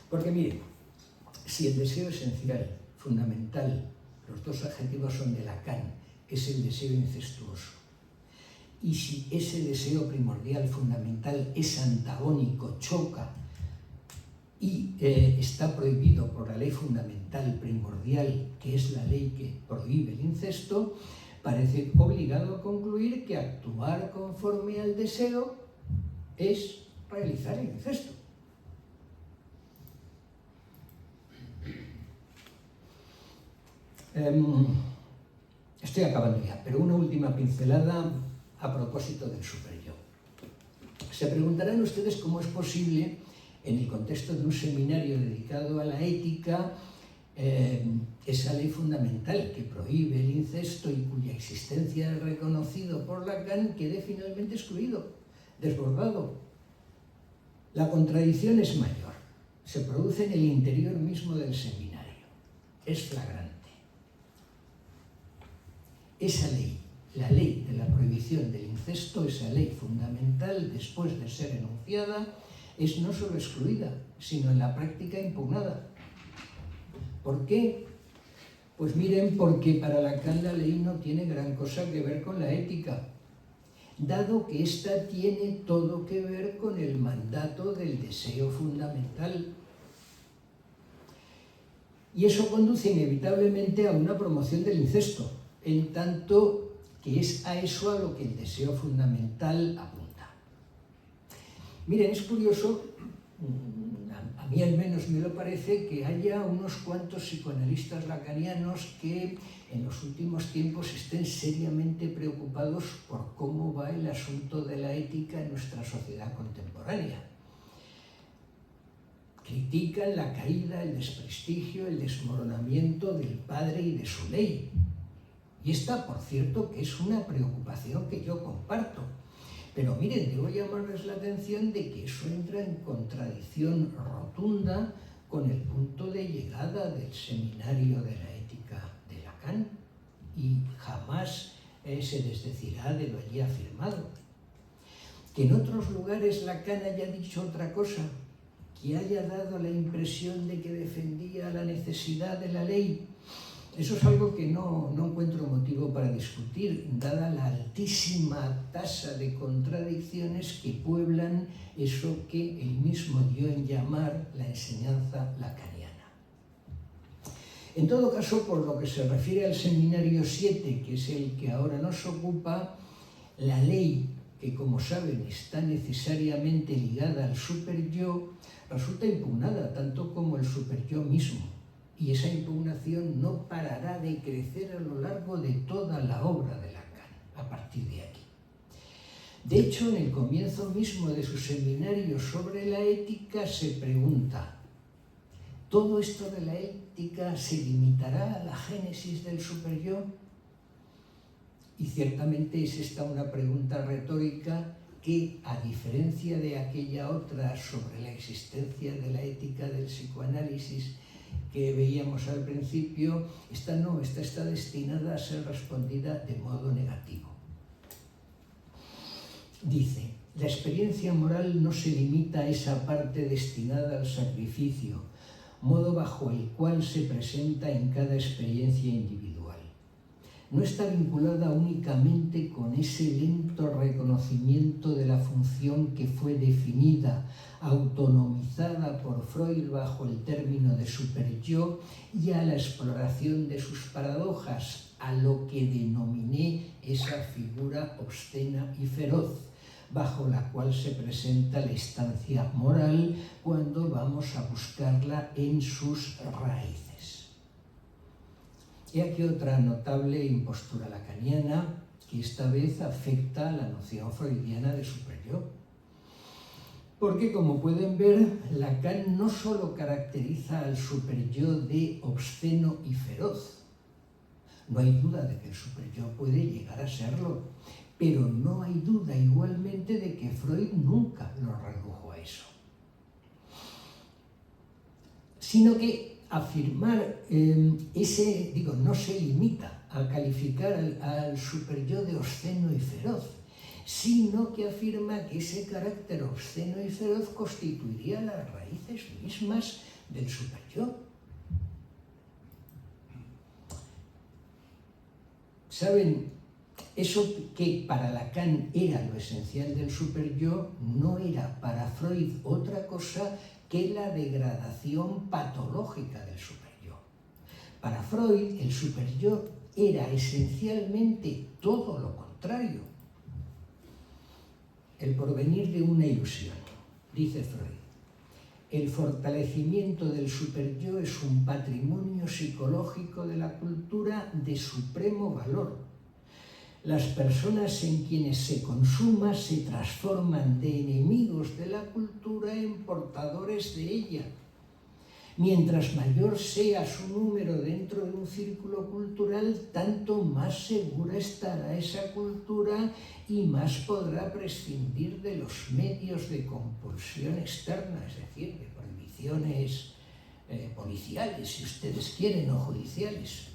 Porque miren, si el deseo esencial, fundamental, los dos adjetivos son de Lacan, es el deseo incestuoso, y si ese deseo primordial, fundamental, es antagónico, choca, y está prohibido por la ley fundamental primordial, que es la ley que prohíbe el incesto, parece obligado a concluir que actuar conforme al deseo es realizar el incesto. Estoy acabando ya, pero una última pincelada a propósito del superyo. Se preguntarán ustedes cómo es posible, en el contexto de un seminario dedicado a la ética, esa ley fundamental que prohíbe el incesto y cuya existencia es reconocido por Lacan quede finalmente excluido, desbordado. La contradicción es mayor, se produce en el interior mismo del seminario, es flagrante. Esa ley, la ley de la prohibición del incesto, esa ley fundamental, después de ser enunciada, es no solo excluida, sino en la práctica impugnada. ¿Por qué? Pues miren, porque para Lacan la ley no tiene gran cosa que ver con la ética, dado que ésta tiene todo que ver con el mandato del deseo fundamental. Y eso conduce inevitablemente a una promoción del incesto, en tanto que es a eso a lo que el deseo fundamental apunta. Miren, es curioso, a mí al menos me lo parece, que haya unos cuantos psicoanalistas lacanianos que en los últimos tiempos estén seriamente preocupados por cómo va el asunto de la ética en nuestra sociedad contemporánea. Critican la caída, el desprestigio, el desmoronamiento del padre y de su ley. Y esta, por cierto, que es una preocupación que yo comparto. Pero miren, debo llamarles la atención de que eso entra en contradicción rotunda con el punto de llegada del seminario de la ética de Lacan, y jamás se desdecirá de lo allí afirmado. Que en otros lugares Lacan haya dicho otra cosa, que haya dado la impresión de que defendía la necesidad de la ley, eso es algo que no encuentro motivo para discutir, dada la altísima tasa de contradicciones que pueblan eso que él mismo dio en llamar la enseñanza lacaniana. En todo caso, por lo que se refiere al seminario 7, que es el que ahora nos ocupa, la ley, que como saben está necesariamente ligada al superyo, resulta impugnada tanto como el superyo mismo. Y esa impugnación no parará de crecer a lo largo de toda la obra de Lacan, a partir de aquí. De hecho, en el comienzo mismo de su seminario sobre la ética se pregunta: ¿todo esto de la ética se limitará a la génesis del superyo? Y ciertamente es esta una pregunta retórica que, a diferencia de aquella otra sobre la existencia de la ética del psicoanálisis que veíamos al principio, esta está destinada a ser respondida de modo negativo. Dice: la experiencia moral no se limita a esa parte destinada al sacrificio, modo bajo el cual se presenta en cada experiencia individual. No está vinculada únicamente con ese lento reconocimiento de la función que fue definida, autonomizada por Freud bajo el término de superyo, y a la exploración de sus paradojas, a lo que denominé esa figura obscena y feroz, bajo la cual se presenta la instancia moral cuando vamos a buscarla en sus raíces. Y aquí otra notable impostura lacaniana, que esta vez afecta a la noción freudiana de superyo. Porque, como pueden ver, Lacan no solo caracteriza al superyo de obsceno y feroz. No hay duda de que el superyo puede llegar a serlo, pero no hay duda igualmente de que Freud nunca lo redujo a eso. Sino que afirmar no se limita a calificar al superyo de obsceno y feroz, sino que afirma que ese carácter obsceno y feroz constituiría las raíces mismas del superyo. ¿Saben? Eso que para Lacan era lo esencial del superyo no era para Freud otra cosa que la degradación patológica del superyo. Para Freud, el superyo era esencialmente todo lo contrario. El porvenir de una ilusión, dice Freud. El fortalecimiento del superyo es un patrimonio psicológico de la cultura de supremo valor. Las personas en quienes se consuma se transforman de enemigos de la cultura en portadores de ella. Mientras mayor sea su número dentro de un círculo cultural, tanto más segura estará esa cultura y más podrá prescindir de los medios de compulsión externa, es decir, de prohibiciones policiales, si ustedes quieren, o judiciales.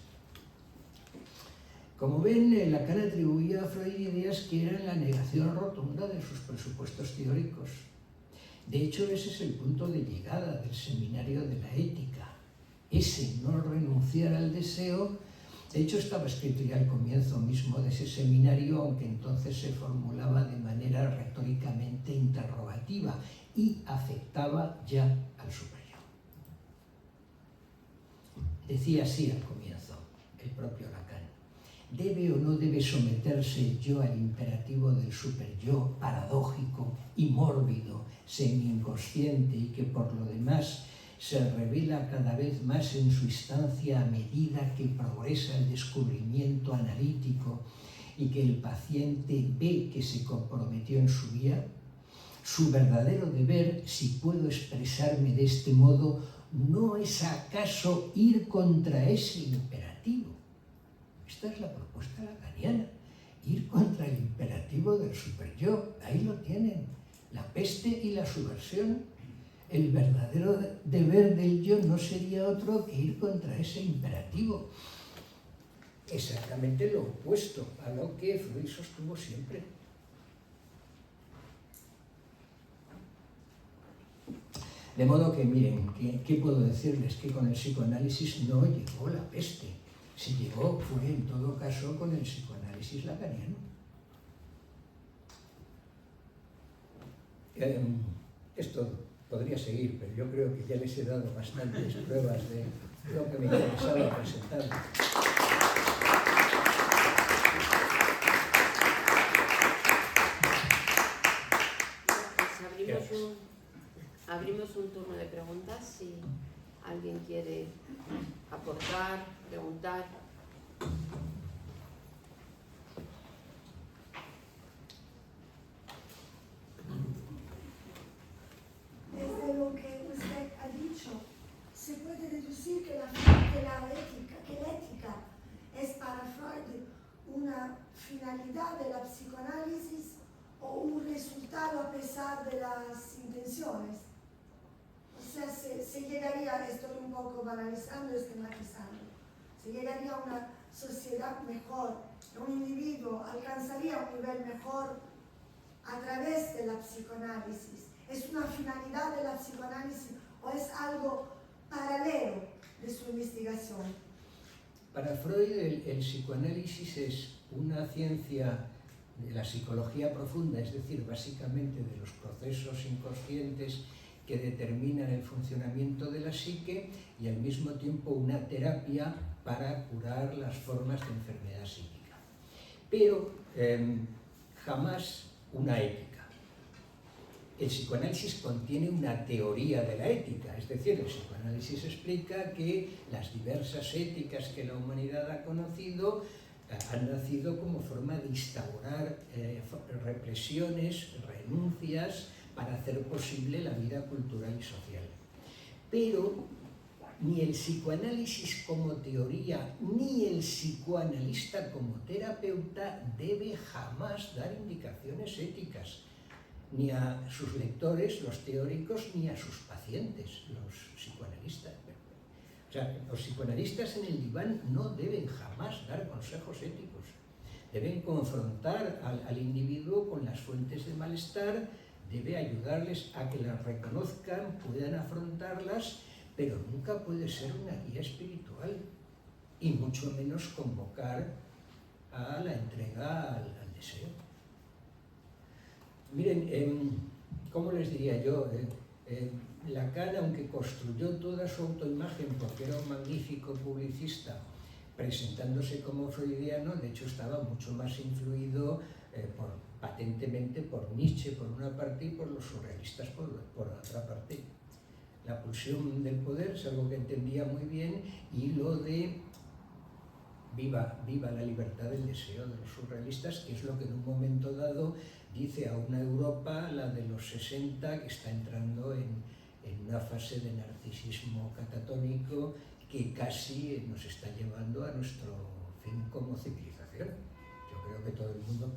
Como ven, Lacan atribuía a Freud ideas que eran la negación rotunda de sus presupuestos teóricos. De hecho, ese es el punto de llegada del seminario de la ética. Ese no renunciar al deseo, de hecho estaba escrito ya al comienzo mismo de ese seminario, aunque entonces se formulaba de manera retóricamente interrogativa y afectaba ya al superior. Decía así al comienzo el propio Lacan: ¿debe o no debe someterse el yo al imperativo del superyo paradójico y mórbido, semi-inconsciente y que por lo demás se revela cada vez más en su instancia a medida que progresa el descubrimiento analítico y que el paciente ve que se comprometió en su vía? Su verdadero deber, si puedo expresarme de este modo, ¿no es acaso ir contra ese imperativo? Esta es la propuesta lacaniana, ir contra el imperativo del superyo. Ahí lo tienen, la peste y la subversión. El verdadero deber del yo no sería otro que ir contra ese imperativo. Exactamente lo opuesto a lo que Freud sostuvo siempre. De modo que, miren, ¿qué puedo decirles? Que con el psicoanálisis no llegó la peste. Si llegó, fue en todo caso con el psicoanálisis lacaniano. Es todo. Podría seguir, pero yo creo que ya les he dado bastantes pruebas de lo que me interesaba presentar. Abrimos un turno de preguntas si alguien quiere aportar, preguntar. Desde lo que usted ha dicho, se puede deducir que la ética es para Freud una finalidad de la psicoanálisis o un resultado a pesar de las intenciones. O sea, se llegaría, estoy un poco banalizando, esquematizando, se llegaría a una sociedad mejor, un individuo alcanzaría un nivel mejor a través de la psicoanálisis. ¿Es una finalidad de la psicoanálisis o es algo paralelo de su investigación? Para Freud el psicoanálisis es una ciencia de la psicología profunda, es decir, básicamente de los procesos inconscientes que determinan el funcionamiento de la psique, y al mismo tiempo una terapia para curar las formas de enfermedad psíquica. Pero jamás una ética. El psicoanálisis contiene una teoría de la ética, es decir, el psicoanálisis explica que las diversas éticas que la humanidad ha conocido han nacido como forma de instaurar represiones, renuncias, para hacer posible la vida cultural y social. Pero ni el psicoanálisis como teoría, ni el psicoanalista como terapeuta debe jamás dar indicaciones éticas, ni a sus lectores, los teóricos, ni a sus pacientes, los psicoanalistas. O sea, los psicoanalistas en el diván no deben jamás dar consejos éticos. Deben confrontar al individuo con las fuentes de malestar, debe ayudarles a que las reconozcan, puedan afrontarlas, pero nunca puede ser una guía espiritual, y mucho menos convocar a la entrega al deseo. Miren, ¿cómo les diría yo? Lacan, aunque construyó toda su autoimagen porque era un magnífico publicista, presentándose como freudiano, de hecho estaba mucho más influido patentemente por Nietzsche por una parte y por los surrealistas por la otra parte. La pulsión del poder es algo que entendía muy bien, y lo de viva la libertad del deseo de los surrealistas, que es lo que en un momento dado dice a una Europa, la de los 60, que está entrando en una fase de narcisismo catatónico que casi nos está llevando a nuestro fin como civilización. Yo creo que todo el mundo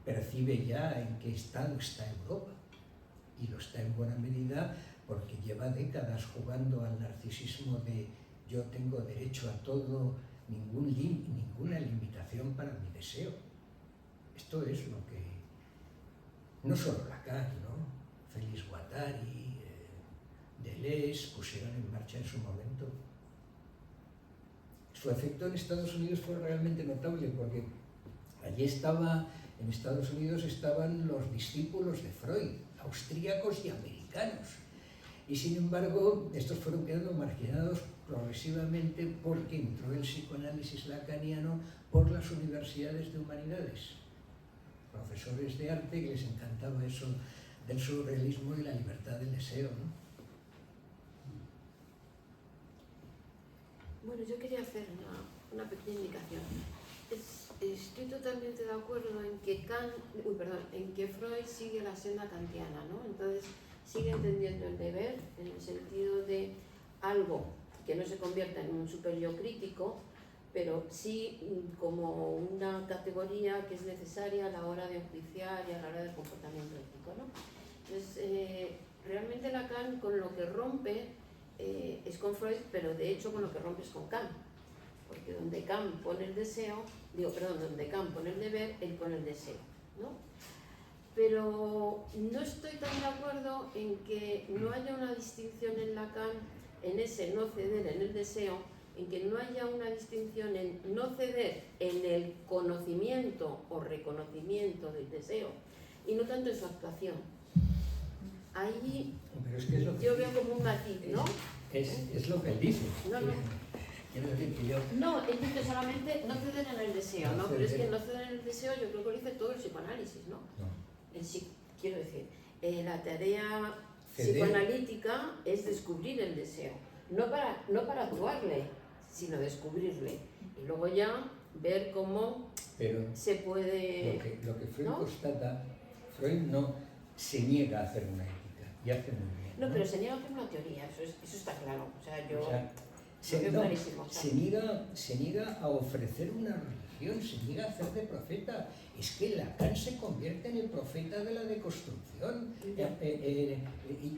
percibe ya en qué estado está Europa, y lo está en buena medida porque lleva décadas jugando al narcisismo de yo tengo derecho a todo, ninguna limitación para mi deseo. Esto es lo que no solo Lacan, ¿no? Félix Guattari, Deleuze pusieron en marcha en su momento. Su efecto en Estados Unidos fue realmente notable, porque allí en Estados Unidos estaban los discípulos de Freud, austríacos y americanos. Y sin embargo, estos fueron quedando marginados progresivamente porque entró el psicoanálisis lacaniano por las universidades de humanidades. Profesores de arte que les encantaba eso del surrealismo y la libertad del deseo, ¿no? Bueno, yo quería hacer una pequeña indicación. Estoy totalmente de acuerdo en que Freud sigue la senda kantiana, ¿no? Entonces sigue entendiendo el deber en el sentido de algo que no se convierta en un super yo crítico, pero sí como una categoría que es necesaria a la hora de enjuiciar y a la hora del comportamiento ético, ¿no? Entonces, realmente Lacan con lo que rompe es con Freud, pero de hecho con lo que rompe es con Kant, porque donde Kant pone el deseo, donde Kant pone el deber, él pone el deseo, ¿no? Pero no estoy tan de acuerdo en que no haya una distinción en Lacan en ese no ceder en el deseo, en que no haya una distinción en no ceder en el conocimiento o reconocimiento del deseo, y no tanto en su actuación. Ahí yo veo como un matiz, ¿no? Es lo que él dice. No. Quiero decir que yo... No, él dice solamente no ceder en el deseo, ¿no? Pero es que no ceder en el deseo yo creo que lo dice todo el psicoanálisis, ¿no? Quiero decir, la tarea psicoanalítica es descubrir el deseo, no para actuarle, sino descubrirle. Y luego ya ver cómo se puede... Lo que Freud, ¿no? constata, Freud no se niega a hacer una ética, y hace muy bien. No, pero se niega a hacer una teoría, eso está claro. O sea, yo... Se niega a ofrecer una religión, se niega a hacer de profeta. Es que Lacan se convierte en el profeta de la deconstrucción,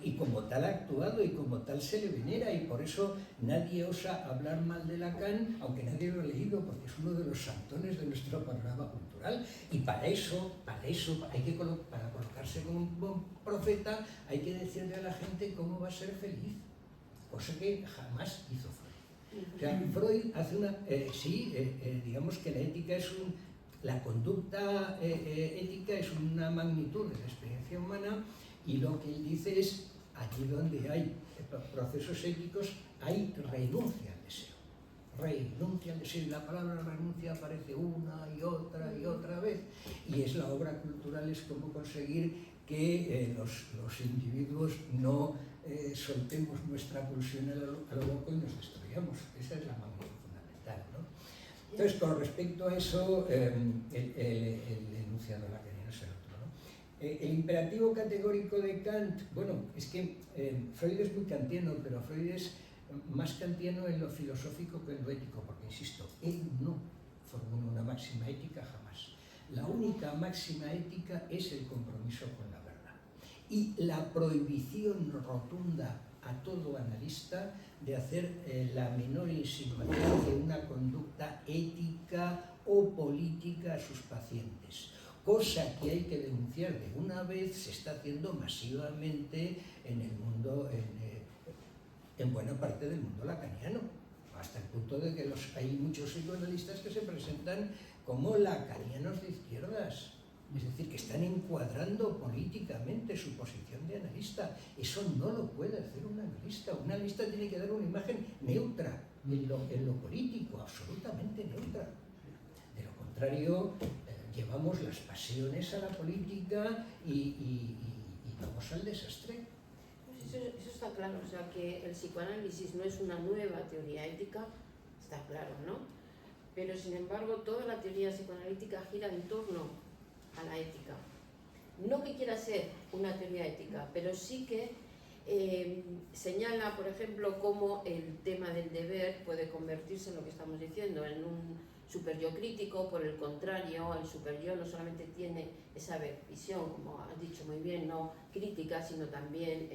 y como tal ha actuado y como tal se le venera, y por eso nadie osa hablar mal de Lacan, aunque nadie lo ha leído, porque es uno de los santones de nuestro panorama cultural. Y para eso hay que para colocarse como un profeta, hay que decirle a la gente cómo va a ser feliz, cosa que jamás hizo Freud. O sea, Freud hace digamos que la ética la conducta ética es una magnitud de la experiencia humana, y lo que él dice es, allí donde hay procesos éticos, hay renuncia al deseo. Renuncia al deseo, y la palabra renuncia aparece una y otra vez, y es la obra cultural, es cómo conseguir que los individuos no soltemos nuestra pulsión a lo loco y nos destruyamos. Esa es la magnitud fundamental, ¿no? Entonces, con respecto a eso, el enunciado lacaniano es el otro, ¿no? El imperativo categórico de Kant, bueno, es que Freud es muy kantiano, pero Freud es más kantiano en lo filosófico que en lo ético, porque, insisto, él no formula una máxima ética jamás. La única máxima ética es el compromiso con la verdad y la prohibición rotunda a todo analista de hacer la menor insinuación de una conducta ética o política a sus pacientes, cosa que hay que denunciar de una vez. Se está haciendo masivamente en el mundo, en buena parte del mundo lacaniano, hasta el punto de que hay muchos psicoanalistas que se presentan como lacanianos de izquierdas, es decir, que están encuadrando políticamente su posición de analista. Eso no lo puede hacer un analista. Un analista tiene que dar una imagen neutra en lo político, absolutamente neutra. De lo contrario, llevamos las pasiones a la política y vamos al desastre. Pues eso está claro, o sea que el psicoanálisis no es una nueva teoría ética, está claro, ¿no? Pero sin embargo toda la teoría psicoanalítica gira en torno a la ética. No que quiera ser una teoría ética, pero sí que señala, por ejemplo, cómo el tema del deber puede convertirse en lo que estamos diciendo, en un superyo crítico. Por el contrario, el superyo no solamente tiene esa visión, como has dicho muy bien, no crítica, sino también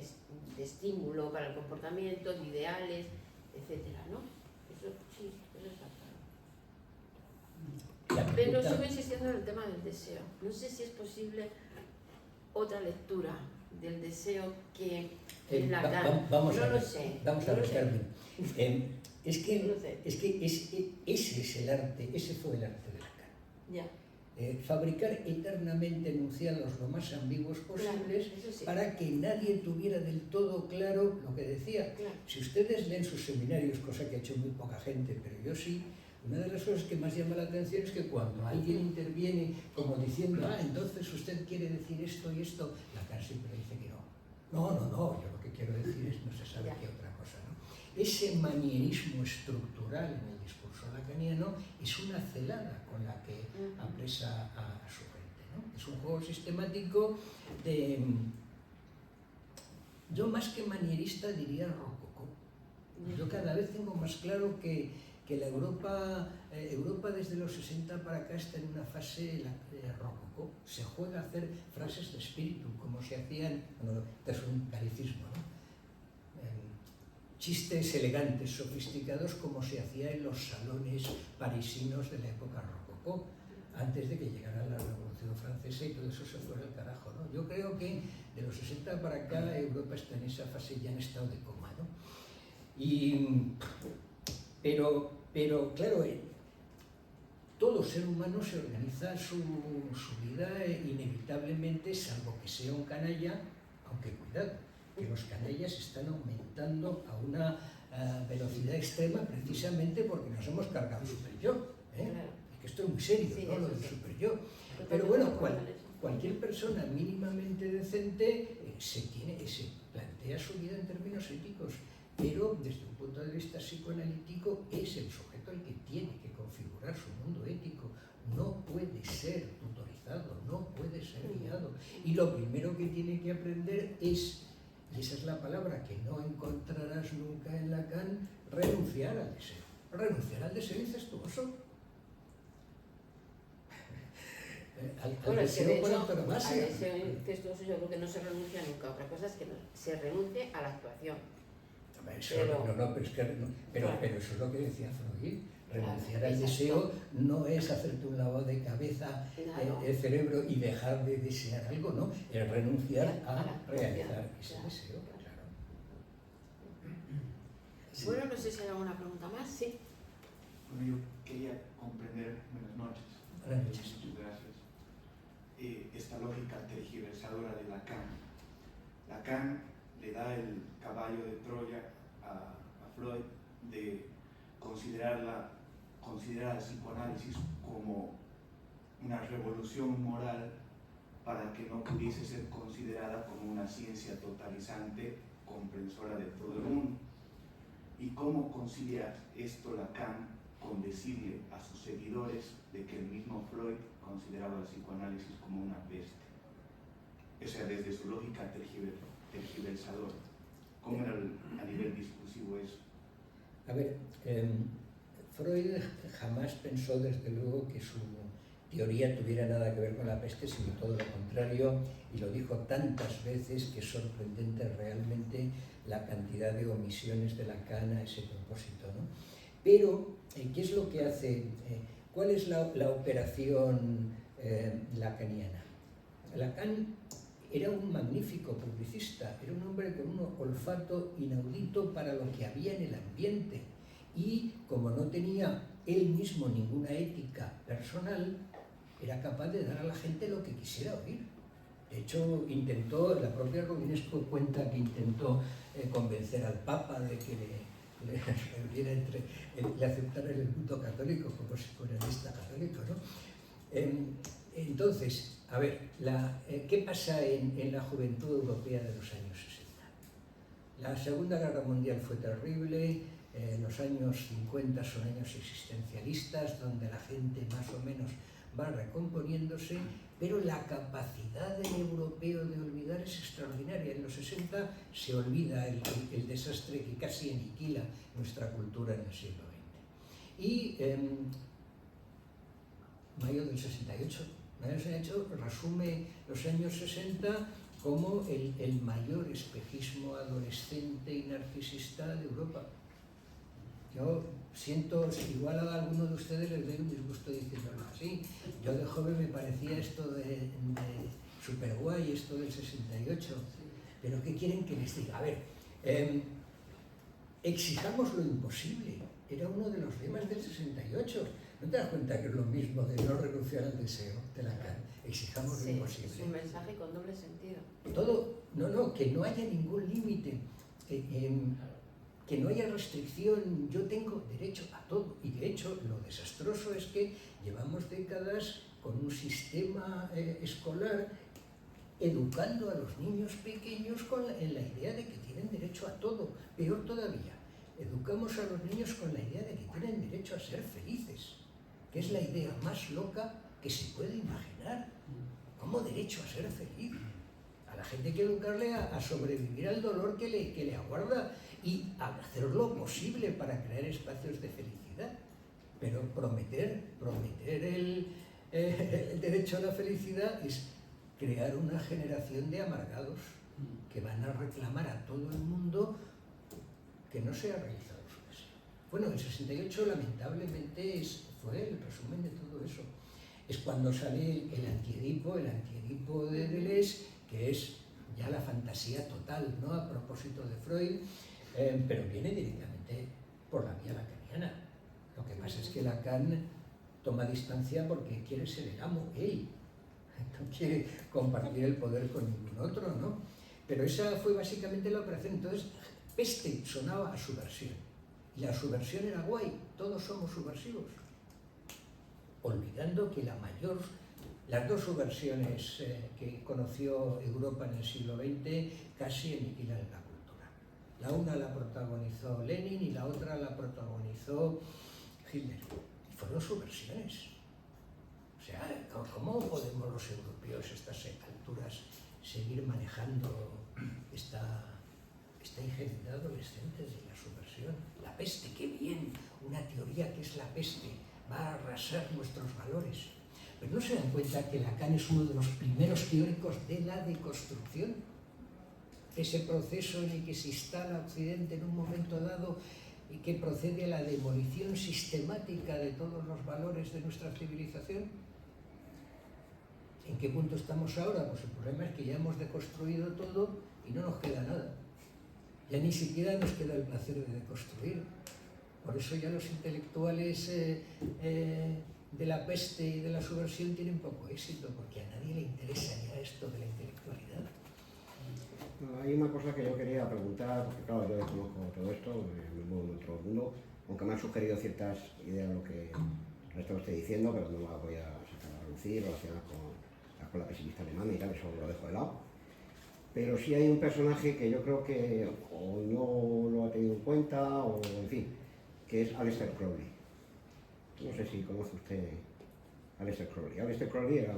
de estímulo para el comportamiento, de ideales, etcétera, ¿no? Eso sí, eso está claro. Pero sigo insistiendo en el tema del deseo. No sé si es posible otra lectura del deseo que Lacan. Vamos no a lo ver, sé. Vamos no a ver, lo sé. Carmen. Es que No sé. ese es el arte, ese fue el arte de Lacan. Ya. Fabricar eternamente enunciados lo más ambiguos posibles, claro, sí. para que nadie tuviera del todo claro lo que decía. Claro. Si ustedes leen sus seminarios, cosa que ha hecho muy poca gente, pero yo sí, una de las cosas que más llama la atención es que cuando alguien interviene como diciendo, entonces usted quiere decir esto y esto, Lacan siempre dice que no. No, yo lo que quiero decir es no se sabe qué otra cosa, ¿no? Ese manierismo estructural en el discurso lacaniano es una celada con la que apresa a su gente, ¿no? Es un juego sistemático de... Yo más que manierista diría rococó. Yo cada vez tengo más claro que la Europa desde los 60 para acá está en una fase rococó. Se juega a hacer frases de espíritu, como se hacían, bueno, es un galicismo, ¿no? Chistes elegantes, sofisticados, como se hacía en los salones parisinos de la época rococó, antes de que llegara la Revolución Francesa y todo eso se fuera al carajo, ¿no? Yo creo que de los 60 para acá Europa está en esa fase ya en estado de coma, ¿no? Pero claro, todo ser humano se organiza su vida inevitablemente, salvo que sea un canalla, aunque cuidado, que los canallas están aumentando a una velocidad extrema precisamente porque nos hemos cargado el superyo, ¿eh? Que esto es muy serio, sí, ¿no? Lo del superyo. Pero bueno, cualquier persona mínimamente decente se plantea su vida en términos éticos, pero desde un punto de vista psicoanalítico es el sujeto el que tiene que configurar su mundo ético. No puede ser tutorizado, no puede ser guiado. Y lo primero que tiene que aprender es, y esa es la palabra que no encontrarás nunca en Lacan, renunciar al deseo. Renunciar al deseo incestuoso. Al deseo por antonomasia. Al deseo incestuoso yo creo que no se renuncia nunca. Otra cosa es que se renuncie a la actuación. Pero eso es lo que decía Freud. Renunciar al deseo no es hacerte un lavado de cabeza, el cerebro y dejar de desear algo, ¿no? Es renunciar a realizar ese deseo, claro. Sí. Bueno, no sé si hay alguna pregunta más, sí. Bueno, yo quería comprender, buenas noches. Buenas noches. Muchas gracias. Esta lógica tergiversadora de Lacan. Lacan le da el caballo de Troya a Freud de considerar el psicoanálisis como una revolución moral para que no pudiese ser considerada como una ciencia totalizante, comprensora de todo el mundo. ¿Y cómo concilia esto Lacan con decirle a sus seguidores de que el mismo Freud consideraba el psicoanálisis como una peste? O sea, desde su lógica tergiversadora. ¿Cómo era a nivel discursivo eso? A ver, Freud jamás pensó desde luego que su teoría tuviera nada que ver con la peste, sino todo lo contrario, y lo dijo tantas veces que es sorprendente realmente la cantidad de omisiones de Lacan a ese propósito, ¿no? Pero, ¿qué es lo que hace? ¿Cuál es la operación lacaniana? Lacan era un magnífico publicista, era un hombre con un olfato inaudito para lo que había en el ambiente, y como no tenía él mismo ninguna ética personal, era capaz de dar a la gente lo que quisiera oír. De hecho, la propia Rovinesco cuenta que intentó convencer al Papa de que le aceptaran el culto católico como psicoanalista católico, ¿no? Entonces, a ver, ¿qué pasa en la juventud europea de los años 60? La Segunda Guerra Mundial fue terrible, los años 50 son años existencialistas, donde la gente más o menos va recomponiéndose, pero la capacidad del europeo de olvidar es extraordinaria. En los 60 se olvida el desastre que casi aniquila nuestra cultura en el siglo XX. Y mayo del 68 resume los años 60 como el mayor espejismo adolescente y narcisista de Europa. Yo siento, igual a alguno de ustedes les doy un disgusto diciéndolo así. Yo de joven me parecía esto de super guay, esto del 68. Pero ¿qué quieren que les diga? A ver, exijamos lo imposible. Era uno de los lemas del 68. ¿No te das cuenta que es lo mismo de no renunciar al deseo de Lacan? Exijamos lo imposible. Es un mensaje con doble sentido. Todo, que no haya ningún límite, que no haya restricción. Yo tengo derecho a todo. Y de hecho, lo desastroso es que llevamos décadas con un sistema escolar educando a los niños pequeños en la idea de que tienen derecho a todo. Peor todavía, educamos a los niños con la idea de que tienen derecho a ser felices, que es la idea más loca que se puede imaginar. ¿Cómo derecho a ser feliz? A la gente hay que educarle a sobrevivir al dolor que le aguarda y a hacer lo posible para crear espacios de felicidad. Pero prometer el derecho a la felicidad es crear una generación de amargados que van a reclamar a todo el mundo que no se ha realizado su deseo. Bueno, el 68 lamentablemente fue el resumen de todo eso. Es cuando sale el antiedipo de Deleuze, que es ya la fantasía total, ¿no? A propósito de Freud, pero viene directamente por la vía lacaniana. Lo que pasa es que Lacan toma distancia porque quiere ser el amo, él. No quiere compartir el poder con ningún otro, ¿no? Pero esa fue básicamente la operación. Entonces, peste sonaba a subversión. Y la subversión era guay, todos somos subversivos. Olvidando que las dos subversiones que conoció Europa en el siglo XX casi aniquilan la cultura. La una la protagonizó Lenin y la otra la protagonizó Hitler. Y fueron subversiones. O sea, ¿cómo podemos los europeos a estas alturas seguir manejando esta ingenuidad adolescente de la subversión? La peste, qué bien, una teoría que es la peste, va a arrasar nuestros valores. Pero no se dan cuenta que Lacan es uno de los primeros teóricos de la deconstrucción. Ese proceso en el que se instala Occidente en un momento dado y que procede a la demolición sistemática de todos los valores de nuestra civilización. ¿En qué punto estamos ahora? Pues el problema es que ya hemos deconstruido todo y no nos queda nada. Ya ni siquiera nos queda el placer de deconstruir. Por eso ya los intelectuales de la peste y de la subversión tienen poco éxito, porque a nadie le interesa ya esto de la intelectualidad. Hay una cosa que yo quería preguntar, porque claro, yo desconozco todo esto, me muevo en otro mundo, aunque me han sugerido ciertas ideas de lo que esto estoy diciendo, pero no las voy a sacar a relucir, relacionadas con la pesimista alemana y tal, eso lo dejo de lado. Pero sí hay un personaje que yo creo que o no lo ha tenido en cuenta, o en fin, que es Aleister Crowley. No sé si conoce usted a Aleister Crowley. Aleister Crowley era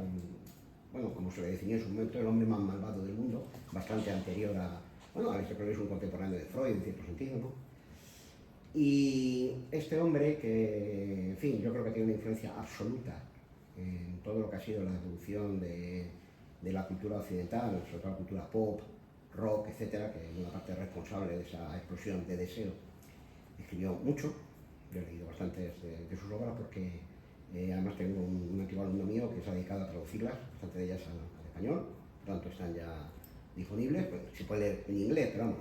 como se le definió en su momento, el hombre más malvado del mundo, bastante anterior a... Aleister Crowley es un contemporáneo de Freud, en cierto sentido, ¿no? Y este hombre que, en fin, yo creo que tiene una influencia absoluta en todo lo que ha sido la evolución de la cultura occidental, sobre todo la cultura pop, rock, etcétera, que es una parte responsable de esa explosión de deseo. Escribió mucho, yo he leído bastantes de sus obras porque además tengo un antiguo alumno mío que se ha dedicado a traducirlas, bastantes de ellas al español, por tanto están ya disponibles, pues, se puede leer en inglés, pero vamos.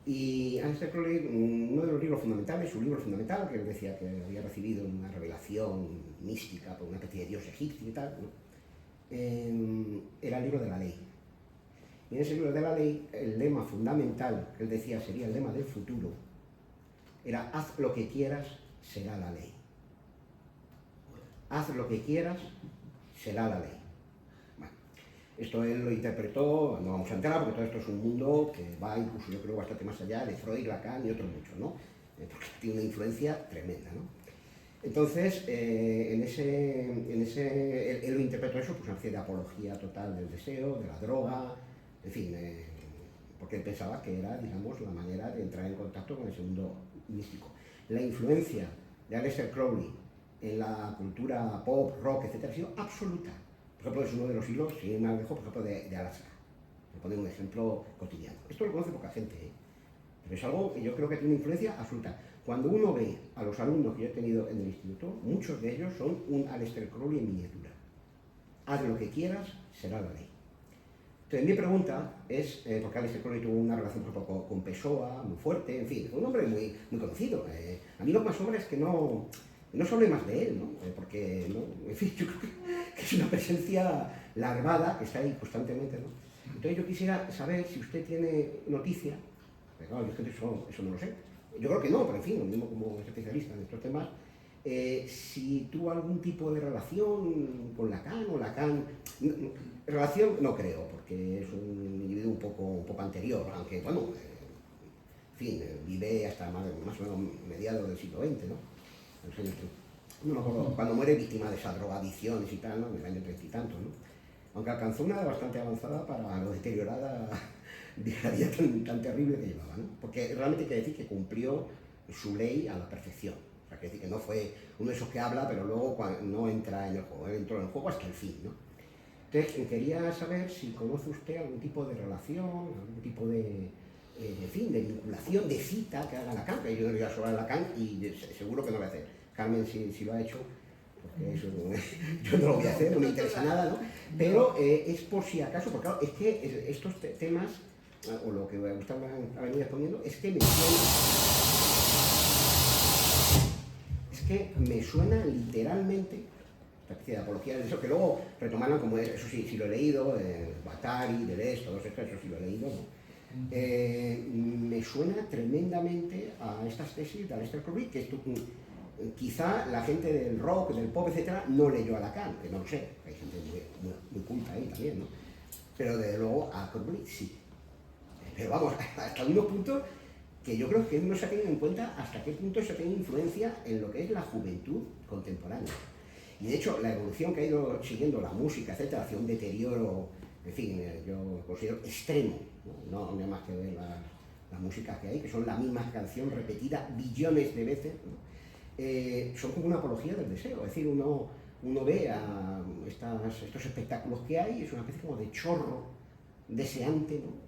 Y Aleister Crowley, uno de los libros fundamentales, su libro fundamental, que él decía que había recibido una revelación mística por una especie de dios egipcio y tal, ¿no? Era el libro de la ley. Y en ese libro de la ley, el lema fundamental que él decía sería el lema del futuro, era haz lo que quieras, será la ley. Haz lo que quieras, será la ley. Bueno, esto él lo interpretó, no vamos a entrar porque todo esto es un mundo que va incluso yo creo bastante más allá de Freud, Lacan y otros muchos, ¿no? Porque tiene una influencia tremenda, ¿no? Entonces, él lo interpretó eso, pues una especie de apología total del deseo, de la droga, en fin, porque él pensaba que era, digamos, la manera de entrar en contacto con ese mundo místico. La influencia de Aleister Crowley en la cultura pop, rock, etc., ha sido absoluta. Por ejemplo, es uno de los hilos, si me dejo, por ejemplo, de Alaska. Por poner un ejemplo cotidiano. Esto lo conoce poca gente, pero es algo que yo creo que tiene una influencia absoluta. Cuando uno ve a los alumnos que yo he tenido en el instituto, muchos de ellos son un Aleister Crowley en miniatura. Haz lo que quieras, será la ley. Entonces mi pregunta es, porque Aleister Crowley tuvo una relación un poco con Pessoa, muy fuerte, en fin, fue un hombre muy, muy conocido. A mí lo que me asombra es que no se hable más de él, ¿no? Porque, ¿no? En fin, yo creo que es una presencia larvada que está ahí constantemente, ¿no? Entonces yo quisiera saber si usted tiene noticia, pero claro, yo eso no lo sé. Yo creo que no, pero en fin, lo mismo como especialista en estos temas, si tuvo algún tipo de relación con Lacan o Lacan. Relación no creo, porque es un individuo un poco anterior, aunque, bueno, en fin, vive hasta más o menos mediados del siglo XX, ¿no? No me acuerdo, cuando muere víctima de esa drogadicción y tal, ¿no? En el año 30 y tanto, ¿no? Aunque alcanzó una edad bastante avanzada para lo deteriorada de la vida tan terrible que llevaba, ¿no? Porque realmente hay que decir que cumplió su ley a la perfección. O sea, que decir que no fue uno de esos que habla, pero luego no entra en el juego. Él entró en el juego hasta el fin, ¿no? Entonces, quería saber si conoce usted algún tipo de relación, algún tipo de, en fin, de vinculación, de cita que haga Lacan, que yo no voy a sobre Lacan y seguro que no lo voy a hacer. Carmen, si lo ha hecho, porque eso yo no lo voy a hacer, no me interesa nada, ¿no? Pero es por si acaso, porque claro, es que estos temas, o lo que usted ha venido exponiendo, es que me suena literalmente, esta especie de apología de eso, que luego retomaron como eso sí lo he leído, Guattari, Deleuze, todos estos, eso sí lo he leído, ¿no? Me suena tremendamente a estas tesis de Aleister Crowley, que quizá la gente del rock, del pop, etcétera, no leyó a Lacan, que no lo sé, hay gente muy culta ahí también, ¿no? Pero desde luego a Crowley sí. Pero vamos, hasta unos puntos que yo creo que no se ha tenido en cuenta hasta qué punto eso tiene influencia en lo que es la juventud contemporánea. Y de hecho, la evolución que ha ido siguiendo la música, etcétera, hacia un deterioro, en fin, yo considero extremo, no hay más que ver las músicas que hay, que son la misma canción repetida billones de veces, ¿no? Son como una apología del deseo, es decir, uno ve a estos espectáculos que hay, es una especie como de chorro deseante, ¿no?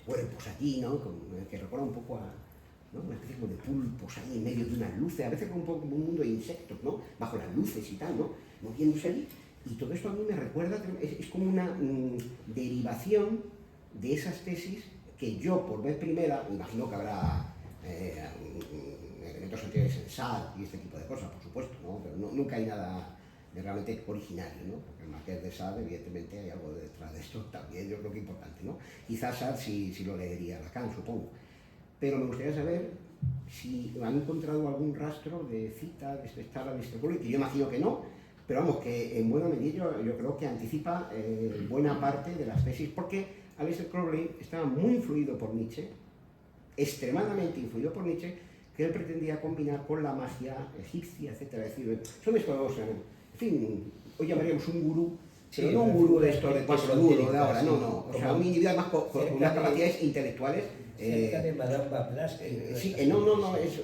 Cuerpos allí, ¿no? Que recuerda un poco a, ¿no? Una especie como de pulpos ahí en medio de unas luces, a veces un poco como un mundo de insectos, ¿no? Bajo las luces y tal, ¿no? Moviéndose allí. Y todo esto a mí me recuerda, es como una derivación de esas tesis que yo, por vez primera, imagino que habrá elementos anteriores en Sartre y este tipo de cosas, por supuesto, ¿no? Pero nunca hay nada de realmente originario, ¿no? Porque el Marqués de Sade, evidentemente, hay algo detrás de esto también, yo creo que importante, ¿no? Quizás Sade sí lo leería Lacan, supongo. Pero me gustaría saber si han encontrado algún rastro de cita de tal Aleister Crowley, que yo imagino que no, pero vamos, que en buena medida yo creo que anticipa buena parte de las tesis, porque Aleister Crowley estaba muy influido por Nietzsche, extremadamente influido por Nietzsche, que él pretendía combinar con la magia egipcia, etc. Es decir, son estos, en fin, hoy llamaríamos un gurú, pero no un gurú de esto de paso duro de ahora, no, o sea, un individuo además con unas capacidades intelectuales. Cerca de Madame Blavatsky. Sí, no, es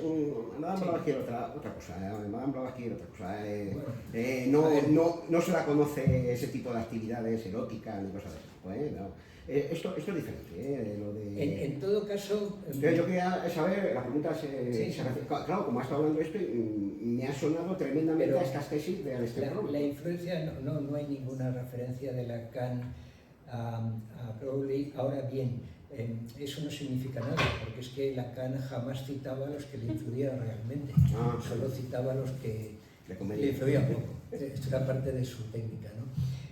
Madame Blavatsky era otra cosa, Madame Blavatsky era otra cosa, no se la conoce ese tipo de actividades eróticas ni cosas de eso, no. Esto es diferente, lo de... En todo caso... Entonces yo quería saber, la pregunta claro, como ha estado hablando esto, me ha sonado tremendamente a estas tesis de Aleister Crowley. La influencia, no hay ninguna referencia de Lacan a Crowley. Ahora bien, eso no significa nada, porque es que Lacan jamás citaba a los que le influían realmente, solo citaba a los que le influían poco. Esto era parte de su técnica, ¿no?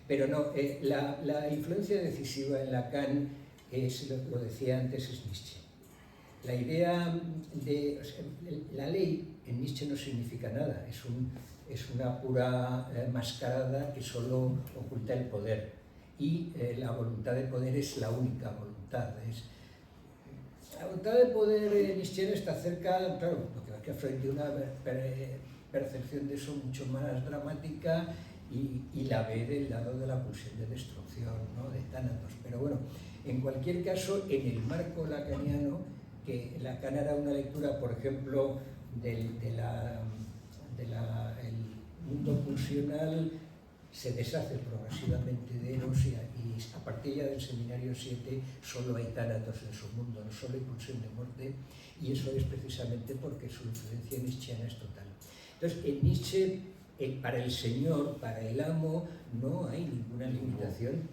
Pero no, la influencia decisiva en Lacan es, lo decía antes, es Nietzsche. La idea de... O sea, la ley en Nietzsche no significa nada, es una pura mascarada que solo oculta el poder. Y la voluntad de poder es la única voluntad. La voluntad de poder nietzscheana está cerca, claro, lo que va a que Freud tiene una percepción de eso mucho más dramática y la ve del lado de la pulsión de destrucción, ¿no? De Thanatos. Pero bueno, en cualquier caso, en el marco lacaniano, que Lacan hará una lectura, por ejemplo, el mundo pulsional se deshace progresivamente de Eros y a partir ya del seminario 7 solo hay tánatos en su mundo, no solo hay pulsión de muerte, y eso es precisamente porque su influencia nietzscheana es total. Entonces, en Nietzsche, para el señor, para el amo, no hay ninguna limitación.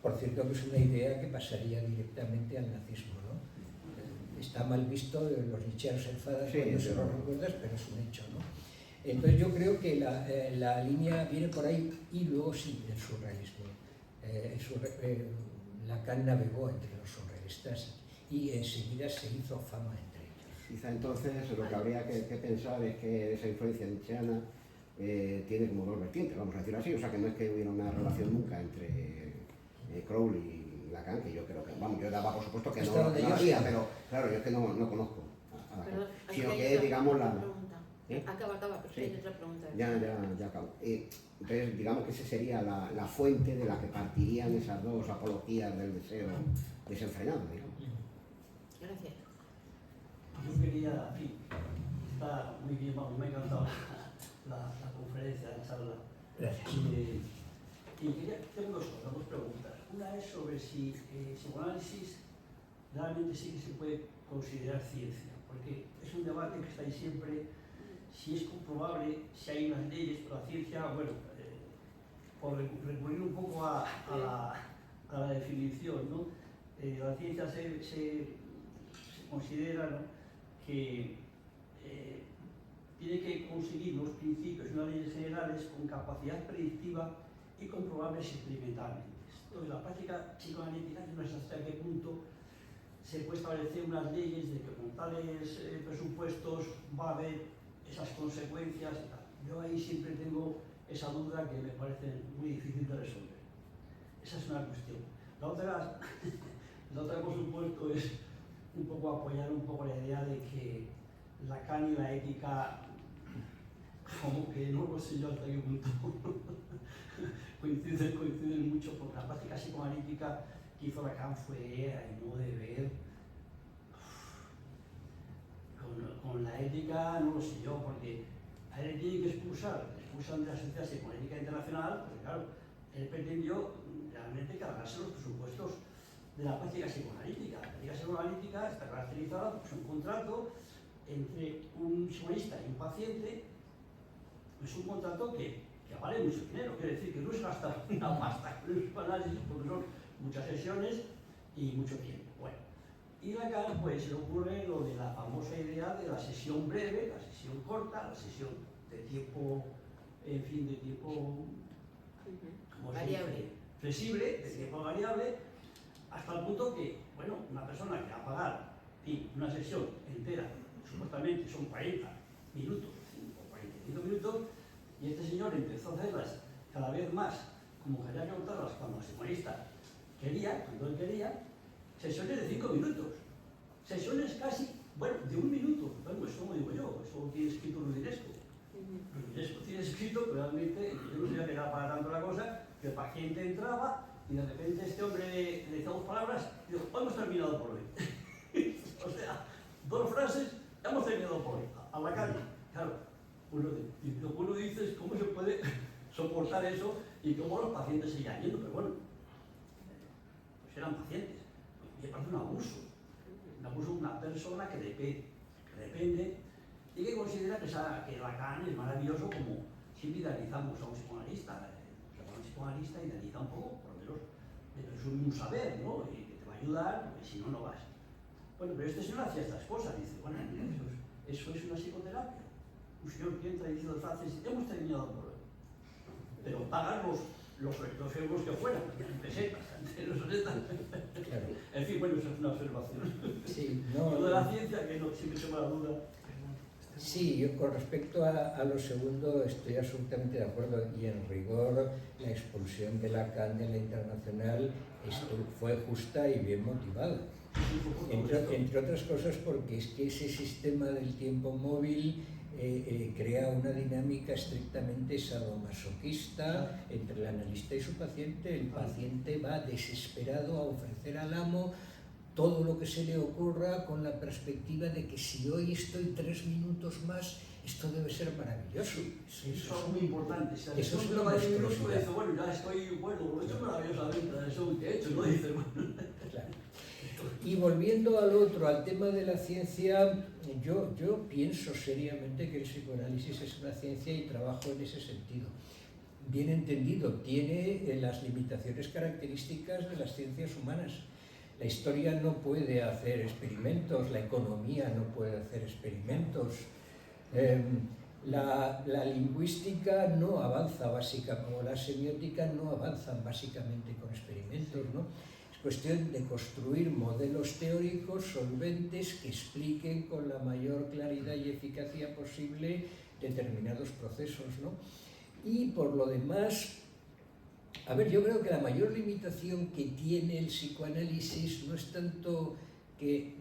Por cierto, que es una idea que pasaría directamente al nazismo, ¿no? Está mal visto, los nietzscheanos se enfadan cuando se lo recuerdas, pero es un hecho, ¿no? Entonces yo creo que la línea viene por ahí y luego sí, el surrealismo. Lacan navegó entre los surrealistas y enseguida se hizo fama entre ellos. Quizá entonces lo que habría que pensar es que esa influencia nietzscheana tiene como dos vertientes, vamos a decir así, o sea que no es que hubiera una relación nunca entre Crowley y Lacan, que yo creo que, vamos, yo daba por supuesto que no había, pero claro, yo es que no conozco a Lacan, sino que es, digamos, la... Acaba, pero sí. hay otra pregunta. Ya acabo. Entonces, digamos que esa sería la fuente de la que partirían esas dos apologías del deseo desenfrenado, digamos. Gracias. Yo quería, en fin, está muy bien, vamos, me ha encantado la conferencia, la charla. Gracias. Y tengo dos preguntas. Una es sobre si psicoanálisis realmente sí que se puede considerar ciencia, porque es un debate que está ahí siempre, si es comprobable, si hay unas leyes, pero la ciencia, bueno, por recurrir un poco a la definición, ¿no? La ciencia se considera, ¿no?, que tiene que conseguir unos principios y unas leyes generales con capacidad predictiva y comprobables experimentalmente. Entonces, la práctica psicoanalítica, yo no sé hasta qué punto se puede establecer unas leyes de que con tales presupuestos va a haber esas consecuencias y tal. Yo ahí siempre tengo esa duda que me parece muy difícil de resolver. Esa es una cuestión. La otra, por supuesto, es un poco apoyar un poco la idea de que Lacan y la ética, como que no lo sé yo hasta qué punto, coinciden mucho, porque la práctica psicoanalítica que hizo Lacan fue a mi modo de ver. Con la ética no lo sé yo, porque a él tienen que expulsan de la Sociedad Psicoanalítica Internacional, porque claro, él pretendió realmente cargarse los presupuestos de la práctica psicoanalítica. La práctica psicoanalítica está caracterizada por un contrato entre un psicoanalista y un paciente. Es un contrato que vale mucho dinero, quiere decir que no es gastar una pasta con el psicoanálisis, porque son muchas sesiones y mucho tiempo. Bueno, y Lacan pues se le ocurre lo de la famosa idea de la sesión breve, la sesión corta, la sesión de tiempo, en fin, de tiempo variable, flexible, de tiempo variable, hasta el punto que, bueno, una persona que va a pagar una sesión entera, supuestamente son 40 minutos o 45 minutos, y este señor empezó a hacerlas cada vez más, como que había que contarlas cuando el psicoanalista quería, cuando él quería, sesiones de 5 minutos, sesiones casi, bueno, de 1 minuto, bueno, eso no digo yo, eso tiene escrito Rudinesco. Rudinesco tiene escrito, pero realmente yo no sabía que era para tanto la cosa, que el paciente entraba y de repente este hombre le decía 2 palabras y dijo, hemos terminado por hoy. O sea, 2 frases, hemos terminado por hoy, a la calle. Claro, lo que uno dice es cómo se puede soportar eso y cómo los pacientes seguían yendo, pero bueno, pues eran pacientes. Me parece un abuso de una persona que depende y que considera que Lacan es maravilloso, como siempre idealizamos a un psicoanalista. Un psicoanalista idealiza un poco, por lo menos, de presumir un saber, ¿no? Y que te va a ayudar, porque si no, no vas. Bueno, pero este señor hacía estas cosas, dice, bueno, eso es una psicoterapia. Un señor que entra diciendo frases, hemos terminado por hoy. Pero pagar los euros que fueran, en pesetas, en los 60. Claro. En fin, bueno, eso es una observación. Sí, Lo de la ciencia, que no siempre se me da duda. Sí, yo con respecto a lo segundo estoy absolutamente de acuerdo, y en rigor la expulsión de Lacan de la Internacional fue justa y bien motivada. Entre otras cosas porque es que ese sistema del tiempo móvil crea una dinámica estrictamente sadomasoquista entre el analista y su paciente. El paciente va desesperado a ofrecer al amo todo lo que se le ocurra con la perspectiva de que si hoy estoy 3 minutos más, esto debe ser maravilloso. Eso es algo muy importante. Si eso es una una dice, monstruosidad. bueno, ya estoy, bueno, lo he hecho maravillosamente, eso que he hecho, ¿no? Dice, bueno. Claro. Y volviendo al otro, al tema de la ciencia, yo pienso seriamente que el psicoanálisis es una ciencia y trabajo en ese sentido. Bien entendido, tiene las limitaciones características de las ciencias humanas. La historia no puede hacer experimentos, la economía no puede hacer experimentos, la lingüística no avanza básicamente, o la semiótica no avanzan básicamente con experimentos, ¿no? Es cuestión de construir modelos teóricos solventes que expliquen con la mayor claridad y eficacia posible determinados procesos, ¿no? Y por lo demás, a ver, yo creo que la mayor limitación que tiene el psicoanálisis no es tanto que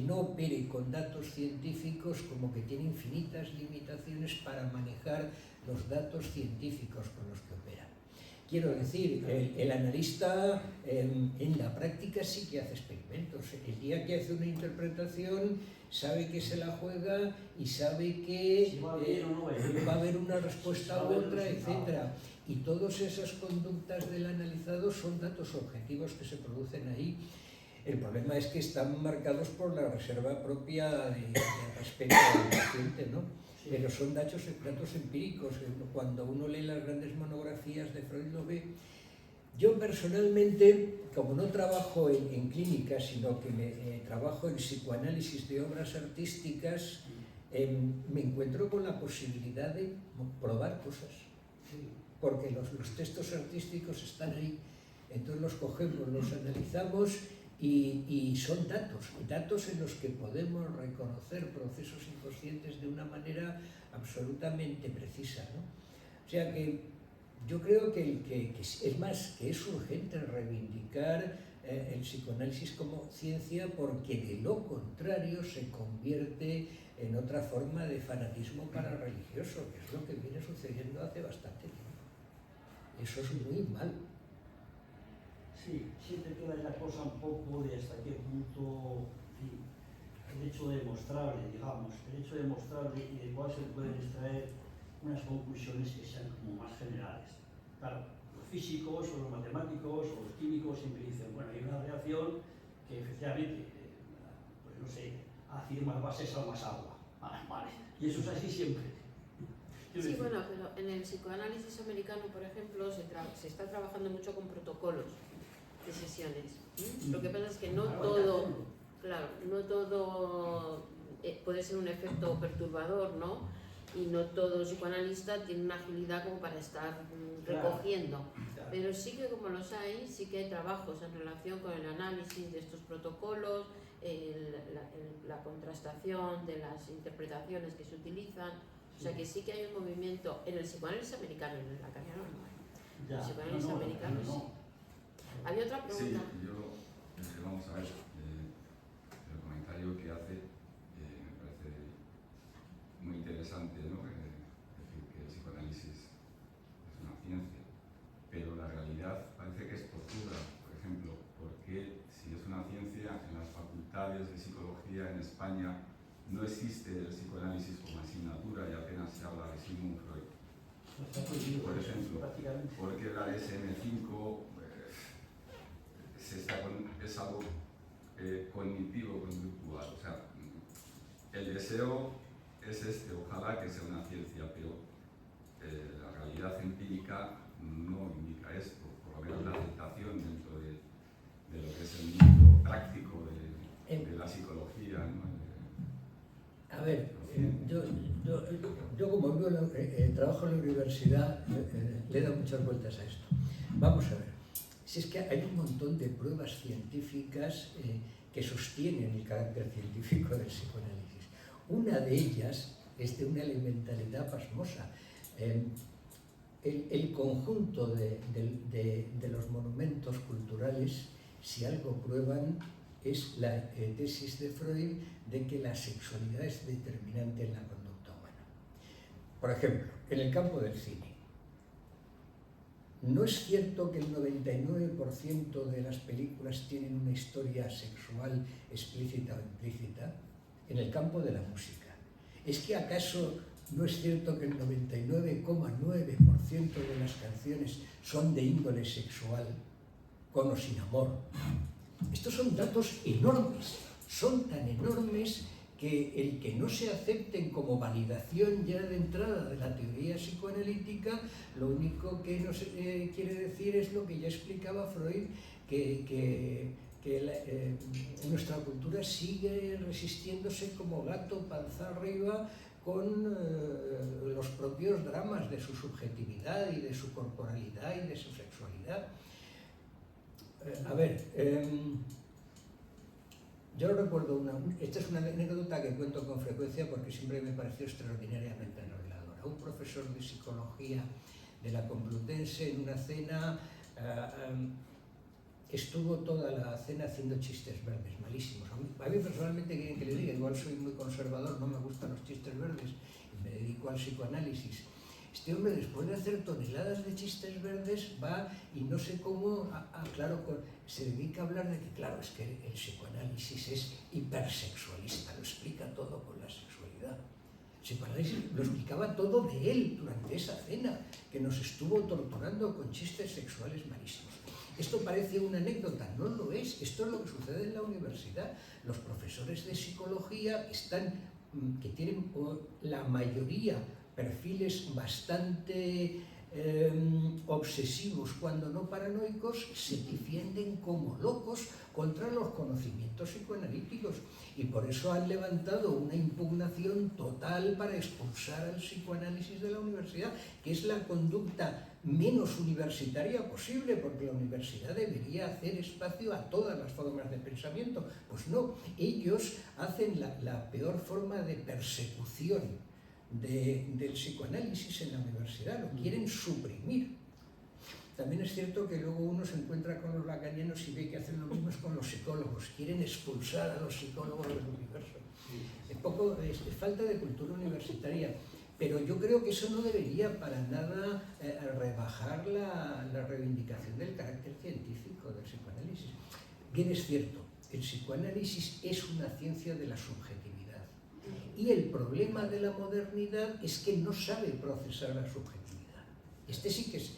no opere con datos científicos, como que tiene infinitas limitaciones para manejar los datos científicos con los que opera. Quiero decir, el analista en la práctica sí que hace experimentos. El día que hace una interpretación sabe que se la juega y sabe que Si va bien o no va bien. va a haber una respuesta u otra, etc. Y todas esas conductas del analizado son datos objetivos que se producen ahí. El problema es que están marcados por la reserva propia de respeto al paciente, ¿no? Sí. Pero son datos empíricos. Cuando uno lee las grandes monografías de Freud lo ve. Yo personalmente, como no trabajo en clínica, sino que trabajo en psicoanálisis de obras artísticas, me encuentro con la posibilidad de probar cosas. Porque los textos artísticos están ahí, entonces los cogemos, los analizamos y son datos en los que podemos reconocer procesos inconscientes de una manera absolutamente precisa, ¿no? O sea que yo creo que es más, que es urgente reivindicar el psicoanálisis como ciencia, porque de lo contrario se convierte en otra forma de fanatismo parareligioso, que es lo que viene sucediendo hace bastante tiempo. Eso es muy mal. Sí, siempre queda la cosa un poco de hasta qué punto, en fin, el hecho demostrable, digamos, el hecho demostrable y de cuál se pueden extraer unas conclusiones que sean como más generales. Claro, los físicos o los matemáticos o los químicos siempre dicen, bueno, hay una reacción que efectivamente, pues no sé, ácido más base sal más agua. Vale. Y eso es así siempre. Sí, bueno, pero en el psicoanálisis americano, por ejemplo, se está trabajando mucho con protocolos de sesiones. Lo que pasa es que no todo puede ser un efecto perturbador, ¿no? Y no todo psicoanalista tiene una agilidad como para estar recogiendo. Claro. Pero sí que como los hay, sí que hay trabajos en relación con el análisis de estos protocolos, la contrastación de las interpretaciones que se utilizan. O sea que sí que hay un movimiento en el psicoanálisis americano, en el lacaniano no hay. En el psicoanálisis americano sí. Había otra pregunta. Sí, vamos a ver, el comentario que hace me parece muy interesante, ¿no? Es decir, que el psicoanálisis es una ciencia, pero la realidad parece que es tozuda. Por ejemplo, porque si es una ciencia, en las facultades de psicología en España no existe el psicoanálisis como asignatura y apenas se habla de Sigmund Freud. Por ejemplo, porque la DSM-5 es algo cognitivo-conductual. O sea, el deseo es ojalá que sea una ciencia, pero la realidad empírica no indica esto, por lo menos la aceptación dentro de lo que es el mundo práctico de la psicología, ¿no? A ver, yo como trabajo en la universidad, le he dado muchas vueltas a esto. Vamos a ver, si es que hay un montón de pruebas científicas que sostienen el carácter científico del psicoanálisis. Una de ellas es de una elementalidad pasmosa. El conjunto de los monumentos culturales, si algo prueban, es la tesis de Freud de que la sexualidad es determinante en la conducta humana. Por ejemplo, en el campo del cine, ¿no es cierto que el 99% de las películas tienen una historia sexual explícita o implícita? En el campo de la música, ¿es que acaso no es cierto que el 99,9% de las canciones son de índole sexual, con o sin amor? Estos son datos enormes, son tan enormes que el que no se acepten como validación ya de entrada de la teoría psicoanalítica, lo único que nos quiere decir es lo que ya explicaba Freud, que nuestra cultura sigue resistiéndose como gato panza arriba con los propios dramas de su subjetividad y de su corporalidad y de su sexualidad. A ver, yo recuerdo esta es una anécdota que cuento con frecuencia porque siempre me pareció extraordinariamente reveladora. Un profesor de psicología de la Complutense en una cena estuvo toda la cena haciendo chistes verdes, malísimos. A mí personalmente, quieren que le diga, igual soy muy conservador, no me gustan los chistes verdes y me dedico al psicoanálisis. Este hombre, después de hacer toneladas de chistes verdes, va y no sé cómo, se dedica a hablar de que, claro, es que el psicoanálisis es hipersexualista, lo explica todo con la sexualidad. El psicoanálisis lo explicaba todo de él durante esa cena, que nos estuvo torturando con chistes sexuales malísimos. Esto parece una anécdota, no lo es. Esto es lo que sucede en la universidad. Los profesores de psicología que tienen la mayoría perfiles bastante obsesivos, cuando no paranoicos, se defienden como locos contra los conocimientos psicoanalíticos y por eso han levantado una impugnación total para expulsar al psicoanálisis de la universidad, que es la conducta menos universitaria posible, porque la universidad debería hacer espacio a todas las formas de pensamiento. Pues no, ellos hacen la peor forma de persecución del psicoanálisis en la universidad, lo quieren suprimir. También es cierto que luego uno se encuentra con los lacanianos y ve que hacen lo mismo con los psicólogos, quieren expulsar a los psicólogos del universo. Es falta de cultura universitaria, pero yo creo que eso no debería para nada rebajar la reivindicación del carácter científico del psicoanálisis. Bien es cierto, el psicoanálisis es una ciencia de la subjetividad. Y el problema de la modernidad es que no sabe procesar la subjetividad. Este sí que es,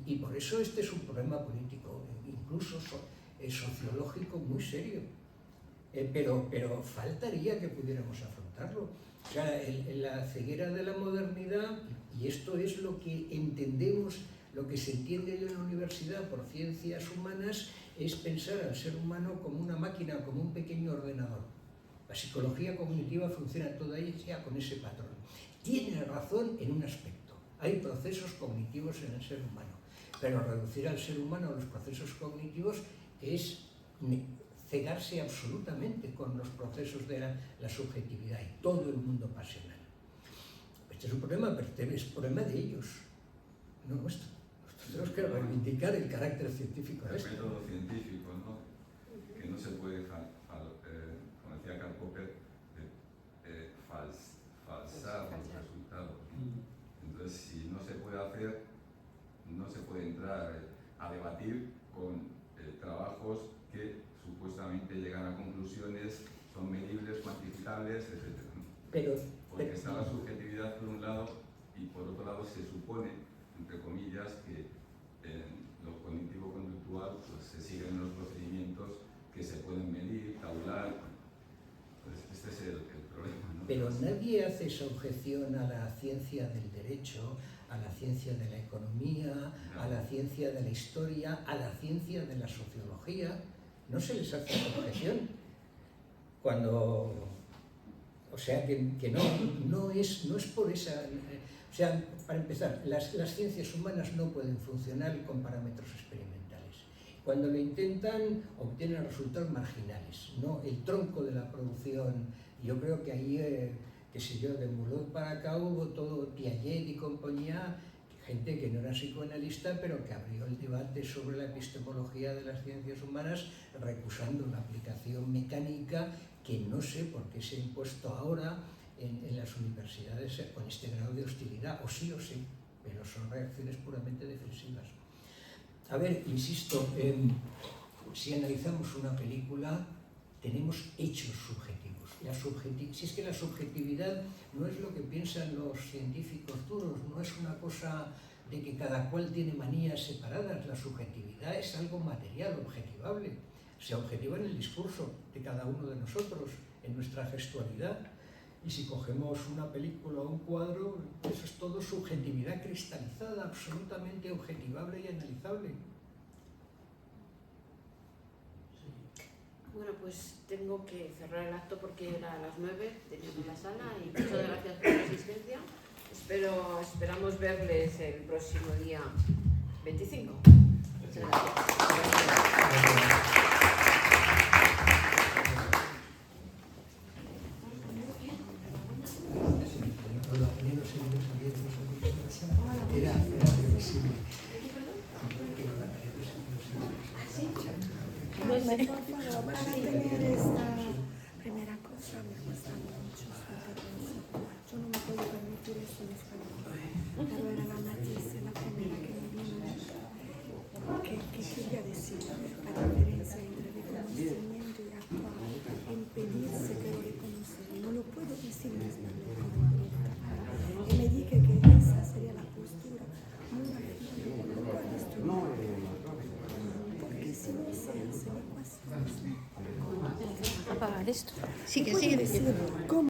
y por eso este es un problema político, incluso sociológico muy serio. Pero faltaría que pudiéramos afrontarlo. O sea, la ceguera de la modernidad, y esto es lo que entendemos, lo que se entiende en la universidad por ciencias humanas, es pensar al ser humano como una máquina, como un pequeño ordenador. La psicología cognitiva funciona toda ella con ese patrón. Tiene razón en un aspecto. Hay procesos cognitivos en el ser humano, pero reducir al ser humano a los procesos cognitivos es cegarse absolutamente con los procesos de la subjetividad y todo el mundo pasional. Este es un problema, pero es un problema de ellos, no nuestro. Nosotros tenemos que reivindicar el carácter científico de esto. El método científico, ¿no? Que no se puede como decía Karl Popper, falsar los resultados. Entonces, si no se puede hacer, no se puede entrar a debatir con trabajos que supuestamente llegan a conclusiones, son medibles, cuantificables, etc. Porque está la subjetividad por un lado y por otro lado se supone, entre comillas, que en lo cognitivo-conductual pues, se siguen los procedimientos que se pueden medir, tabular. Pues este es el problema, ¿no? Pero nadie hace esa objeción a la ciencia del derecho, a la ciencia de la economía, a la ciencia de la historia, a la ciencia de la sociología. No se les hace esa objeción. Cuando O sea, que no es por esa... O sea, para empezar, las ciencias humanas no pueden funcionar con parámetros experimentales. Cuando lo intentan, obtienen resultados marginales, ¿no? El tronco de la producción, yo creo que ahí, qué sé yo, de Mulot para acá hubo todo Piaget y compañía, gente que no era psicoanalista, pero que abrió el debate sobre la epistemología de las ciencias humanas, recusando la aplicación mecánica que no sé por qué se ha impuesto ahora en las universidades con este grado de hostilidad, o sí, pero son reacciones puramente defensivas. A ver, insisto, si analizamos una película, tenemos hechos subjetivos. Si es que la subjetividad no es lo que piensan los científicos duros, no es una cosa de que cada cual tiene manías separadas. La subjetividad es algo material, objetivable. Se objetiva en el discurso de cada uno de nosotros, en nuestra gestualidad. Y si cogemos una película o un cuadro, eso es todo subjetividad cristalizada, absolutamente objetivable y analizable. Bueno, pues tengo que cerrar el acto porque era a las 9, tenemos la sala y muchas gracias por su asistencia. Esperamos verles el próximo día 25. Muchas gracias. Era previsible. Por favor, para tener esta primera cosa me cuesta mucho su intervención. Yo no me puedo permitir esto en español. Pero era la noticia, la primera que me vino que quería decir la diferencia entre reconocimiento y actuar, impedirse que lo reconozca. No lo puedo decir en español. Y me dije que esa sería la postura muy firme. Porque si no se hace la ecuación. Apagar esto. Sigue. ¿Cómo?